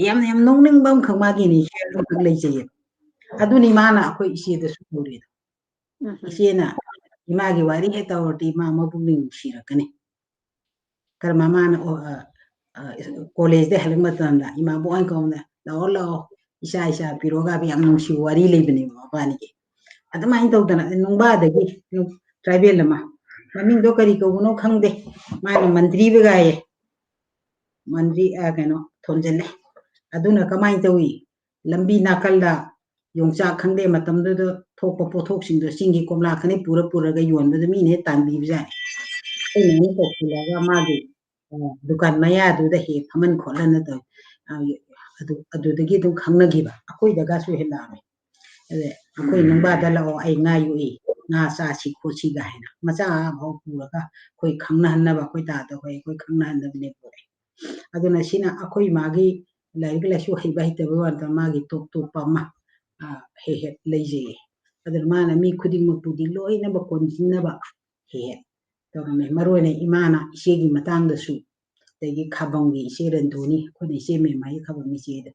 ꯌꯥꯝ ꯅꯣꯛꯅꯤꯡꯕ ꯑꯃꯈꯛ ꯃꯥꯒꯤꯅꯤ ꯑꯃꯈꯛ ꯂꯩꯖꯩꯌꯦꯕ ꯑꯗꯨꯅꯤ ꯃꯥꯅ ꯑꯩꯈꯣꯏ ꯏꯆꯦꯗꯁꯨ ꯇꯧꯔꯤꯗꯣ ꯏꯆꯦꯅ ꯏꯃꯥꯒꯤ ꯋꯥꯔꯤ ꯍꯦꯛ ꯇꯧꯔꯗꯤ ꯏꯃꯥ ꯃꯕꯨꯛꯅꯤꯡ ꯅꯨꯡꯁꯤꯔꯛꯀꯅꯤ ꯀꯔꯝꯕ ꯃꯥꯅ ꯀꯣꯂꯦꯖꯇ ꯍꯜꯂꯛꯄ ꯃꯇꯝꯗ ꯏꯃꯥꯕꯣꯛ ꯑꯣꯏꯅ ꯀꯧꯅ ꯂꯥꯛꯑꯣ ꯏꯆꯥ ꯄꯤꯔꯣꯒꯕ ꯌꯥꯝ ꯅꯨꯡꯁꯤꯕ ꯋꯥꯔꯤ ꯂꯩꯕꯅꯦꯕ ꯃꯕꯥꯅꯤꯒꯤ ꯑꯗꯨꯃꯥꯏꯅ ꯇꯧꯗꯅ ꯅꯨꯡꯕꯥꯗꯒꯤ ꯇ꯭ꯔꯥꯏꯕꯦꯜ ꯑꯃ ꯃꯃꯤꯡꯗꯣ ꯀꯔꯤ ꯀꯧꯕꯅꯣ ꯈꯪꯗꯦ ꯃꯥꯅ ꯃꯟꯇ꯭ꯔꯤꯕꯒꯥꯏꯌꯦ ꯃꯟꯇ꯭ꯔꯤ ꯀꯩꯅꯣ ꯊꯣꯟꯖꯤꯜꯂꯦ ꯑꯗꯨꯅ ꯀꯃꯥꯏꯅ ꯇꯧꯏ ꯂꯝꯕꯤ ꯅꯥꯀꯜꯗ ꯌꯣꯡꯆꯥꯛ ꯈꯪꯗꯦ ꯃꯇꯝꯗꯨꯗ ꯊꯣꯛꯄ ꯄꯣꯠꯊꯣꯛꯁꯤꯡꯗꯣ ꯆꯤꯡꯒꯤ ꯀꯣꯝꯂꯥ ꯈꯪꯗꯦ ꯄꯨꯔꯒ ꯌꯣꯟꯕꯗ ꯃꯤꯅ ꯍꯦꯛ ꯇꯥꯟꯕꯤꯕꯖꯥꯠꯅꯤ ꯑꯩꯅ ꯀꯧꯁꯤꯜꯂꯒ ꯃꯥꯒꯤ ꯗꯨꯀꯥꯟ ꯃꯌꯥꯗꯨꯗ ꯍꯦꯛ ꯐꯝꯍꯟ ꯈꯣꯠꯍꯟꯅ ꯇꯧꯋꯤ ꯑꯗꯨꯗꯒꯤ ꯑꯗꯨꯝ ꯈꯪꯅꯈꯤꯕ ꯑꯩꯈꯣꯏꯗꯒꯁꯨ ꯍꯦꯛ ꯂꯥꯛꯑꯝꯃꯦ ꯑꯗꯩ ꯑꯩꯈꯣই ꯅꯨꯡꯕꯥꯗ ꯂꯥꯛꯑꯣ ꯑꯩ ꯉꯥ ꯌꯣꯛꯏ ꯉꯥ ꯆꯥꯁꯤ ꯈꯣꯠꯁꯤꯒ ꯍꯥꯏꯅ ꯃꯆꯥ ꯐꯥꯎ ꯄꯨꯔꯒ ꯑꯩꯈꯣꯏ ꯈꯪꯅꯍꯟꯅꯕ ꯑꯩꯈꯣꯏ ꯇꯥꯗ ꯑꯩꯈꯣই ꯈꯪꯅꯍꯟꯅꯕꯅꯦ ꯄꯨꯔꯛꯑꯦ ꯑꯗꯨꯅ ꯁꯤꯅ ꯑꯩꯈꯣꯏ ꯃꯥꯒꯤ ꯂꯥꯏꯔꯤꯛ ꯂꯥꯏꯁꯨ ꯍꯩꯕ ꯍꯩꯇꯕ ꯋꯥꯗ ꯃꯥꯒꯤ ꯇꯣꯞ ꯇꯣꯞꯄ ꯑꯃ ꯍꯦꯛ ꯂꯩꯖꯩꯌꯦ ꯑꯗꯨꯅ ꯃꯥꯅ ꯃꯤ ꯈꯨꯗꯤꯡꯃꯛꯄꯨꯗꯤ ꯂꯣꯏꯅꯕ ꯀꯣꯟꯁꯤꯟꯅꯕ ꯍꯦꯛ ꯇꯧꯔꯝꯃꯦ ꯃꯔꯨ ꯑꯣꯏꯅ ꯏꯃꯥꯅ ꯏꯆꯦꯒꯤ ꯃꯇꯥꯡꯗꯁꯨ ꯑꯗꯒꯤ ꯈꯥꯕꯝꯒꯤ ꯏꯆꯦ ꯔꯟꯙꯣꯅꯤ ꯑꯩꯈꯣꯏꯅ ꯏꯆꯦ ꯃꯦꯝꯃꯥꯒꯤ ꯈꯥꯕꯝ ꯏꯆꯦꯗꯣ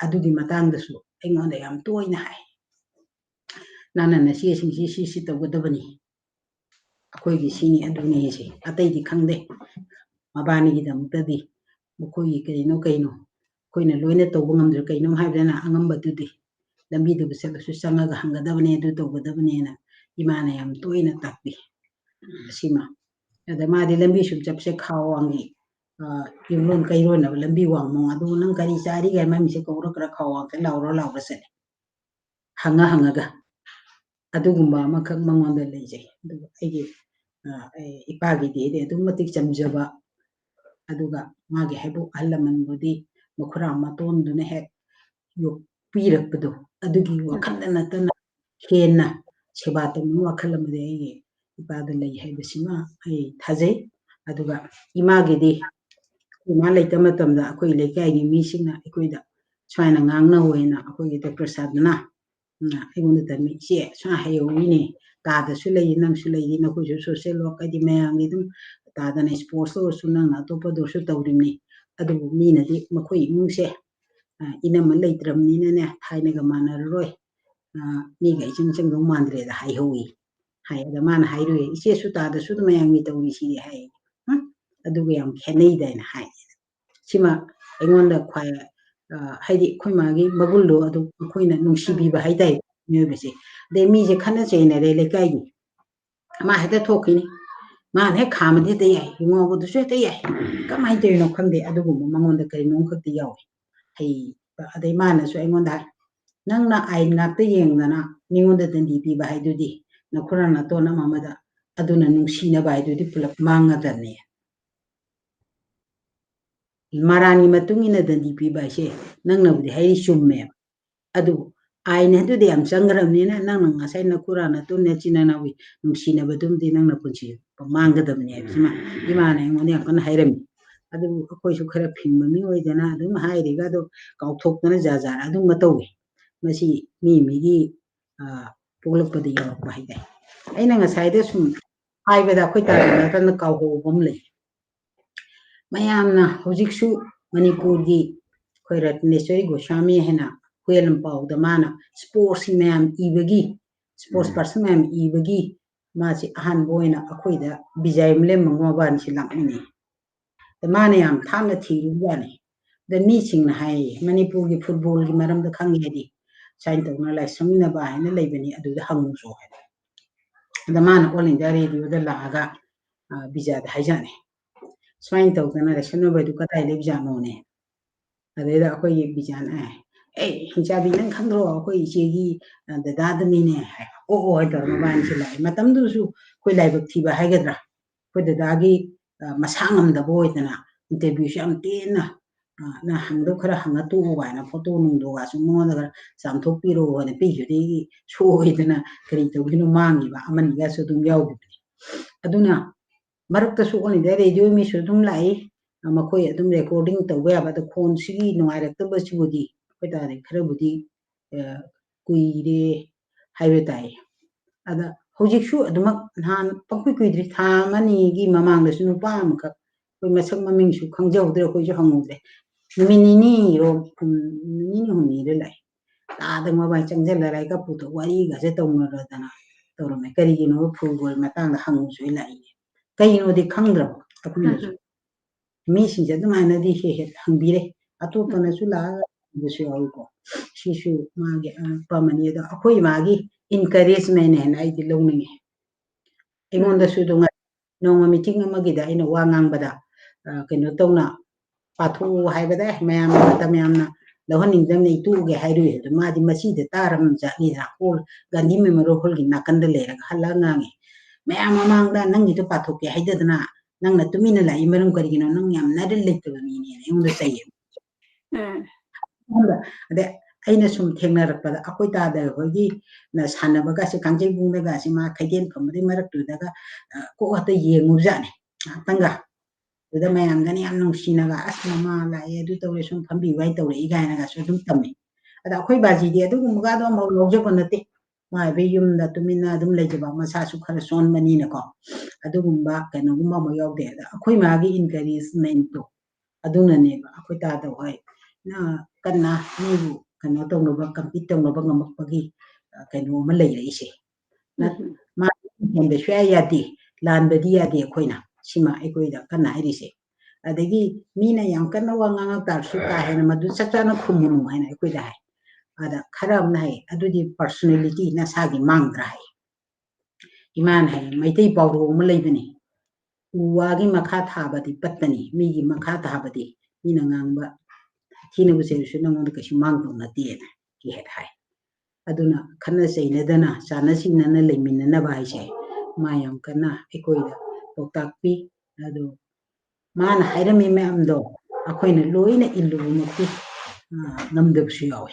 ꯑꯗꯨꯒꯤ ꯃꯇꯥꯡꯗꯁꯨ ꯑꯩꯉꯣꯟꯗ ꯌꯥꯝ ꯇꯣꯏꯅ ꯍꯥꯏ ꯅꯪꯅ ꯅꯆꯦꯁꯤꯡꯁꯤ ꯁꯤ ꯇꯧꯒꯗꯕꯅꯤ ꯑꯩꯈꯣꯏꯒꯤ ꯁꯤꯅꯤ ꯑꯗꯨꯅꯤꯁꯦ ꯑꯇꯩꯗꯤ ꯈꯪꯗꯦ ꯃꯕꯥꯅꯤꯒꯤꯗꯃꯛꯇꯗꯤ ꯃꯈꯣꯏꯒꯤ ꯀꯩꯅꯣ ꯑꯩꯈꯣꯏꯅ ꯂꯣꯏꯅ ꯇꯧꯕ ꯉꯝꯗ꯭ꯔꯦ ꯀꯩꯅꯣꯝ ꯍꯥꯏꯕꯗꯅ ꯑꯉꯝꯕꯗꯨꯗꯤ ꯂꯝꯕꯤꯗꯨꯕꯨ ꯆꯠꯂꯁꯨ ꯆꯪꯉꯒ ꯍꯪꯒꯗꯕꯅꯦ ꯑꯗꯨ ꯇꯧꯒꯗꯕꯅꯦꯅ ꯏꯃꯥꯅ ꯌꯥꯝ ꯇꯣꯏꯅ ꯇꯥꯛꯄꯤ ꯑꯁꯤꯃ ꯑꯗ ꯃꯥꯗꯤ ꯂꯝꯕꯤ ꯁꯨꯝ ꯆꯠꯄꯁꯦ ꯈꯥ ꯋꯥꯡꯒꯤ ꯌꯨꯝꯂꯣꯟ ꯀꯩꯔꯣꯟꯅꯕ ꯂꯝꯕꯤ ꯋꯥꯡꯃ ꯑꯗꯨ ꯅꯪ ꯀꯔꯤ ꯆꯥꯔꯤꯒꯦ ꯃꯃꯤꯁꯦ ꯀꯧꯔ ꯈꯔ ꯈꯥꯎꯋꯥꯡꯇ ꯂꯥꯎꯔ ꯆꯠꯂꯦ hanga adugumba amakak mangonda leijai aduga aigi ipagi de adum matik chamjaba aduga magi haibu allaman budi mukhra maton dune hek yok pirakpado adugi wakhalna natana henna sebata mu wakhalamade aigi ipada lei haibasima ai thajai aduga imagi de ima leita matamda akoi leikai ni misingna akoida swaina ngangna hoina akoi Dr. Sadna aigunda tami che swa hayowini tada su lei nang su lei na ko social work di mayang idum tada na sports or su nang na to pa do su tawrimni adu mi na di makoi mungse ina man leitramni na ne thaina ga manar roi mi ga ching do mandre da hayowi hay da man hayru ise su tada su mayang mi tawri si hay adu ga yam khenei da na hay sima aingonda khwai haidi khoi magi magullo adu khoina nungsibi ba haidai nyobese de mi je khana chaina re le kai ma hada thokini ma ne khamadi de yai ngo bu du se de yai kamai de no khande adu gu mangonda kari nong khakti yaw hai adai ma na so aingonda nangna ai ngakte yengdana ningonda dendi pi ba haidu di na khura na to na mamada aduna nungsi na ba haidu di pulap manga dane marani matungina dendi pi ba se nangna budi hai chumme adu ai ne du de am changramni na nang ngasai na khura na to ne china na wi nungsi na badum di nang na punchi manga damne sima ima na ngone kan hairam adu khoi su khara phingma mi oi dana adu hairi ga do kauthok na ja adu matawi masi mi gi polopadi yaw ba haidai aina ngasai da sum haibada khoi ta na tan kau ho bom le mayamna hojiksu manipur gi khoi Ratneshwari Goswami hena huelam pau da mana sports mayam ibagi sports person mayam ibagi masi ahan boina akhoi da bijaimle mangoban silakni da mana yam thamna thiru yani da ni sing na hai manipur gi football gi maram da khangi di sain tawna Laishram Nabakumar na leibani adu da hangu so hai da mana all India radio da laga bija da haijane swain tawna Laishram Nabakumar du katai le bijano ne adeda akhoi bijan hinchabi nang khangro akhoi chegi dada dani ne o hai tar maban silai matam du su khoi laibak thiba haigadra khoi dada gi masangam da boy dana interview sham tena na hangdo khara hangatu wa na photo nung do ga su mo da samthok piro na pi judi so idana kari to gino mangi ba aman ga su dum yaw aduna marakta su oni da radio mi su dum lai makhoi adum recording tawba ya ba da khon sigi nungairak ta basu budi khotare khara budi kuire haibetai ada hojiksu adumak nan pakui kuidri thamani gi mamang da sunu pa amka koi masak maming su khangjawdre koi ju hangudre minini ro minini humi re lai ta da ma ba changjala rai ka puto wari ga se tawna ra dana tawrame kari gi no football matang da hangu su lai kai no di khangdra akui mi sin ja duma na di he hangbire atopa na su la bu su ko shishu magi pamani da akoi magi encouragement ne na idi longni ingonda su dunga nonga meeting amagi da ina wangang bada keno tawna pathu haibada mayam tamyamna lahaning dam nei tu ge hairu he ma di masi de taram ja ni ra hol gandi me maro hol gi nakanda le ra hala ngangi mayam mamang da nang gi to pathu ke haidadna nang na tumina la imarum kari gino nang yam na de lekta ni ni ingonda saye ade aina sum thengna rakpada akoi ta da hogi na sanaba ga se kangjai bungda ga se ma khaiden phamri marak tu daga ko ata yengu jane tanga da mayam gani am nung sina ga asma la ye du tawre sum phambi wai tawre i ga na ga so dum tamme ada akoi baji de du gum ga do mo logje bonate ma be yum da tumina dum lejaba masa su khara son mani na ko adu gumba kana gumba mo yaw de da akoi ma gi encouragement to aduna ne ba akoi ta da hoi na kana ni bu kana to no ba compete to no ba ngamak pagi kana ma lei rei se na ma be shya ya di lan be di ya di akoi na sima akoi da kana iri se adagi mina yang kana wa nganga tar su ka he na madu sakta na khumunu hai na akoi da hai ada kharam na hai adu di personality na sa gi mang dra hai iman hai mai tei pawro ma lei bani uwagi makha thabadi patani migi makha thabadi mina ngangba thina busesu nangonda kashi mangdo na tiena ki het hai aduna khana seinadana chana sinana leimina na bai se mayam kana ekoida poktakpi adu mana hairami memdo akoina loina illu mukti namdabsu yawe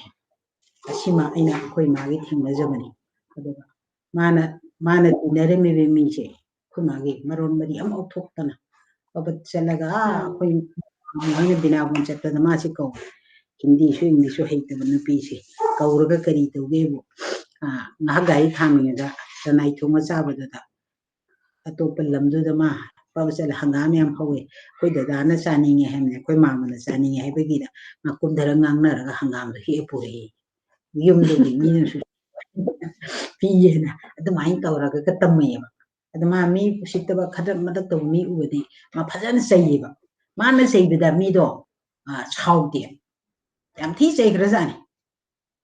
asima aina akoi magi thingna jabani aduga mana tinarami be mi se khumagi maron mari am authokana babat chalaga akoi magi binabun chatta masi ko hindi su english su heita banu pisi kauraga kari tawgebo nga gai thamingada tanai thonga chabada da atopa lamdu da ma pabasal hangam yam hawe koi dada na chaninge hemne koi mama na chaninge hebegi da makum darang na raga hangam da hi puri yumdu gi ni su piyena adumai kauraga ka tamme aduma mi sittaba khadam madak to mi ubadi ma phajan sayeba mana saybida mi do chawde yam thi say grajani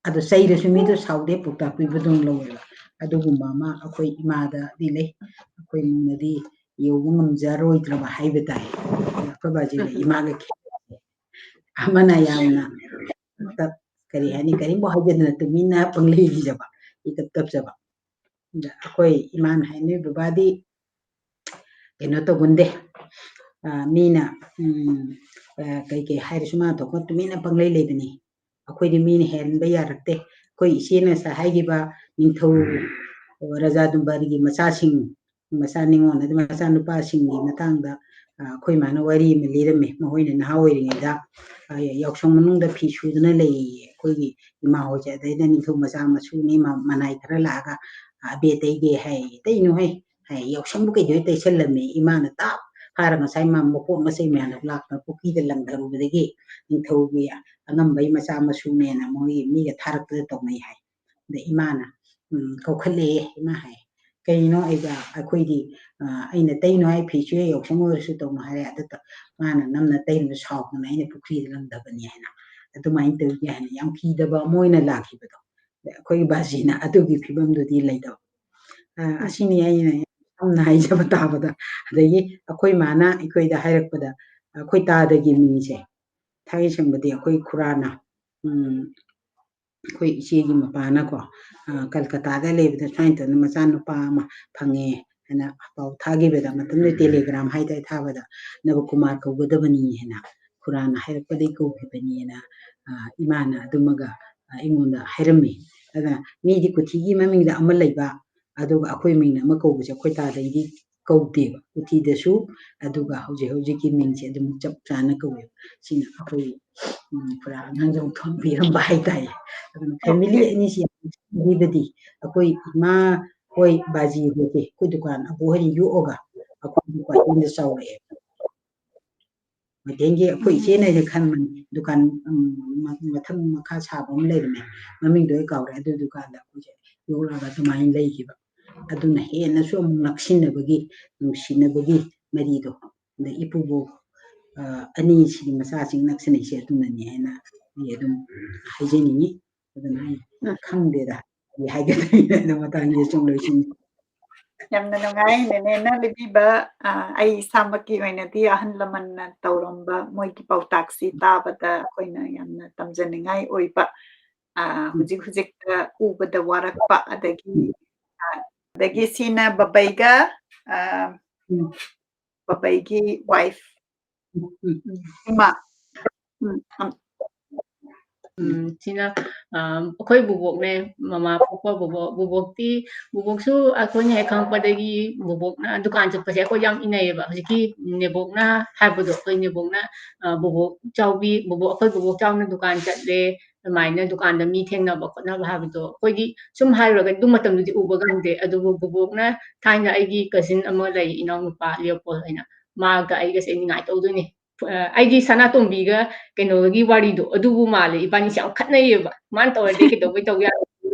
adu say resu mi do chawde pukta pibudung lawela adugumba ma akoi imada dilei akoi munadi yobungam jaroi traba haibeta akoi baji imaga amana yamna kari hani kari bo hajadna tumina panglei jaba ikap tap jaba akoi iman haini babadi eno to gunde mina kai hairusuma to ko tumina panglei lebini akoi di mina hen ba yarakte koi isina sa haigiba ningthau raja dumbari gi macha sing macha ningon adu macha nupa sing gi matangda akoi mana wari me lirame mahoina na hawiringa da yaksong manungda phi suduna lei akoi gi ima hoja da ningthau macha machu ni manai khara laga abe tei ge hai tei no hai yaksong bu ke joi tei chelame imana ta haranga sai ma moko masai me na lakna puki de langdaru bedegi ningthau gi angambai macha machu ne na moi mi ga tharak de tokmai hai de imana kaukhale ima hai kaino aiga akoi di aina teino ai phi chue yaksong osu to ma hai adata mana namna teino shaw na ina puki de langdabani haina adumai te ge haina yam ki daba moina lakhi bedo akoi bazina adugi phibam do di leido asini aina amna hai jaba tabada adagi akoi mana ikoi da hairakpada akoi ta dagi mi se thai sambadi akoi khurana akoi ichegi mapana ko Calcutta da lebda thainta na macha nupa ma phange ana pau thagi beda matamne telegram hai dai thabada Nabakumar ko godabani hena khurana hairakpadi ko bani na imana adumaga ingonda hairami ada mi di kuthigi mamingda amal leiba aduga akoi mingna makobuse akoi ta dai kawdeba uti dasu aduga hoje ki mingse adum chap chana kawe sina akoi pura nganjong thon biram bai tai family ani si bidi akoi ma koi baji de ko dukan abu hari yu oga akoi dukan inda sawre dengi akoi chene de khan dukan matham makha sabam leirme maming doi kawre adu dukan da kuje yola ga tumain leikiba aduna hena so naksinabagi nungsinabagi marido da ipubo ani si masa sing naksine se aduna ni hena ni adum haijeni aduna khangde da ni haigada na matang ye chong loisin yamna nungai nene na libiba ai samaki oinadi ahan laman tawramba moigi pautaksi tabada koina yamna tamjaningai oiba hujik ubada warakpa adagi sina babaigi wife ima sina akoi bubok ne mama papa bubok su akoi ne khangpadagi bubok na dukan chapase akoi yam inai ba hojiki nebok na habado akoi nebok na bubok chawbi bubok akoi bubok chawna dukan chatle maina dukan da mi thengna ba khotna ba habado akoi gi sum hairoga du matam du uba gande adu bubok na thaina aigi cousin ama lai inau nupa Leopold aina ma ga aiga se ningai tawduni aigi sanatombi ga kenogi warido adubu male ibani se khatnai ba man tawde ke do taw ya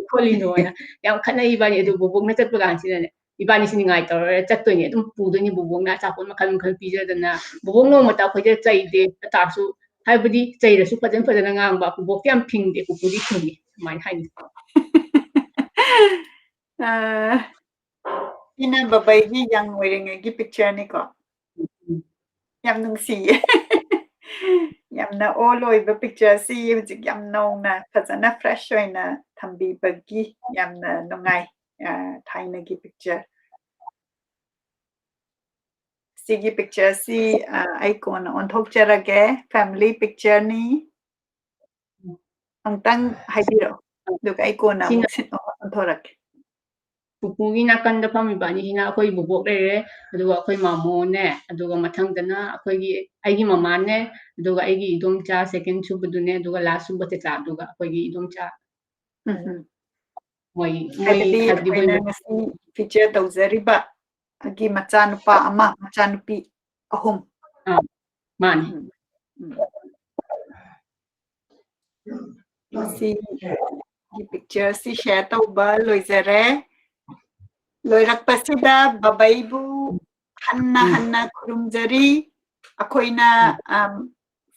kholino na yam khatnai ibani adu bubok na chatpa gan sine ibani sin ngai taw chattoini dum pudoni bubok na chapon makal pijadana bubok no mata khoje chaide tarsu haibadi chairasu fajan ngang ba bubok yam phingde kupudi thuni mai haini ina babaigi yang oiringai gi picture ni ko yam nungsi yamna all oiba picture si hujik yam nongna fazana fresh oina thambi bagi yamna nongai thaina gi picture sigi picture si icon on thokjarage family picture ni angtang haibiro duka icon na muksin on thorak pupugi nakanda pamibani hina akoi bubok lere aduga akoi mamone aduga mathangdana akoi aigi mama ne aduga aigi idomcha second subudune aduga last subate cha aduga akoi idomcha moi habdi feature tawzariba agi machanupa ama machanupi ahum mani si picture si share tawba loizare loirakpasida babaibu hanna kurumjari akoina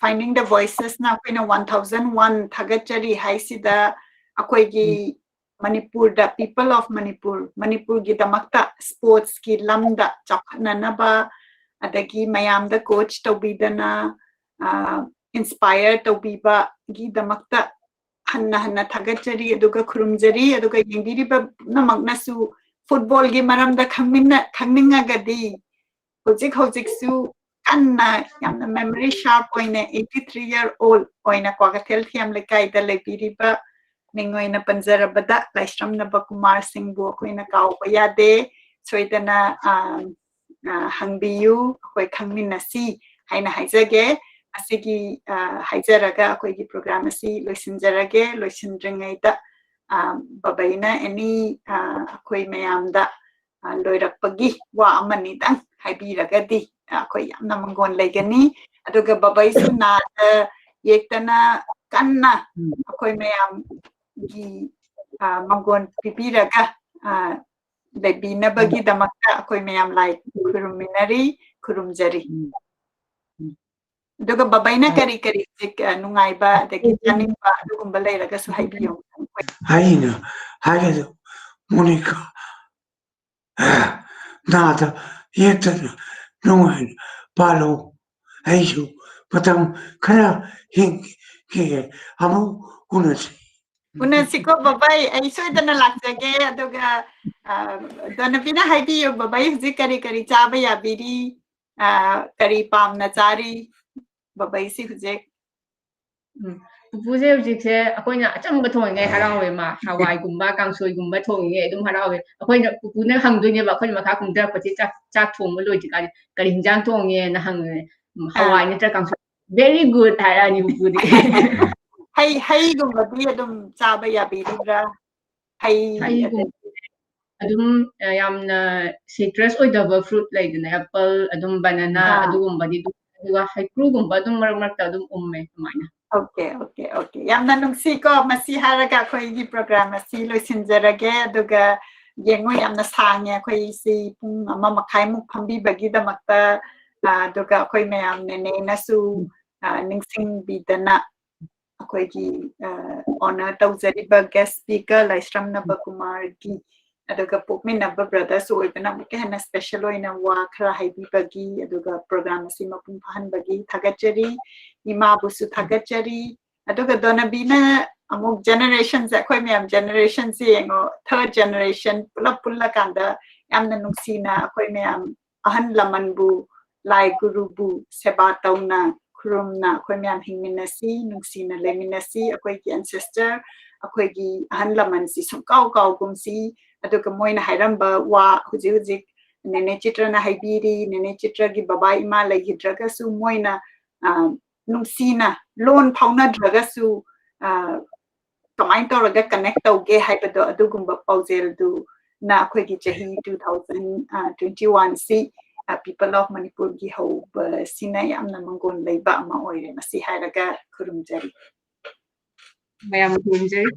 finding the voices na akoina 1001 thagachari haisida akoigi Manipur da people of Manipur gi damakta sports ki lamda chaknanaba adagi mayam da coach tawbidana inspire tawbiba gi damakta hanna thagachari aduga kurumjari aduga yengiriba namaknasu football gi maramda khangninga gadi hojik su kanna yamna memory sharp oina 83-year-old oina Kwakeithel Thiyam Leikai da lebiriba ningoina panjarabada Laishram Nabakumar Singh bu koina kauba yade soidana hangbiyu koi khangminasi haina haijage asigi haijaraga koi gi program asi loisinjarage loisindringaida babaina any koi mayamda loirakpagi wa amani dang haibiragadi koi yamna mangon legani aduga babaisu na yektana kanna koi mayam gi mangon pipiraga lebina bagi damakta koi mayam lai kuruminari kurumjari aduga babaina kari nungaiba dagi janingba adugumba leiraga su haibiyo haina hagado Monica nada yetana nungain palo aiju patam kara ke amu unasi Unasiko babai ai soidana laksage aduga donabina haibiyo babai hujik kari chaba yabiri kari pamna chari babai si hujik pupuze hujikse akoina achamba thongai harawe ma hawai gumba kangsoi gumba thongai adum harawe akoina pupuna hangdoine ba akoina makha kumda pati chak thongba loiti kari hinjang thonge na hangwe hawai natra kangsoi very good harani pupudi hai gumbadi adum chaba yabiribra hai adum yamna citrus oidaba fruit laidana apple adum banana adugumbadi aduga haikru gumba adum marak adum umme amaina Okay. Yamna nungsi ko masi haraga koi gi program asi loisinjarage aduga yengo yamna sangya koi si pung ama makai muk phambi bagi damakta aduga koi mayam nene nasu ningsing bidana koi gi honor tawjariba guest speaker Laishram Nabakumar gi aduga pokminaba brothers oibana mukena special oina wa khara haibi bagi aduga program asi mapung phan bagi thagachari ima busu thagachari aduga donabina amuk generations akhoi myam generation si yengo third generation pulla kanda yamna nuksina akhoi myam ahan laman bu lai guru bu seba tauna kurumna akhoi myam hingminasi nuksina leminasi akhoi ki ancestor akhoi ki ahan laman si sumkau gumsi aduga moina hairamba wa hujik nene chitra na haibiri nene chitra gi baba ima legidraga su moina nungsina loan pauna dragasu kamain toraga connect tauge haibado adugumba pausel du na akhoi gi chahi 2021 si people of Manipur gi ho sina yamna mangon leiba ama oire masi hairaga kurumjari mayam kurumjari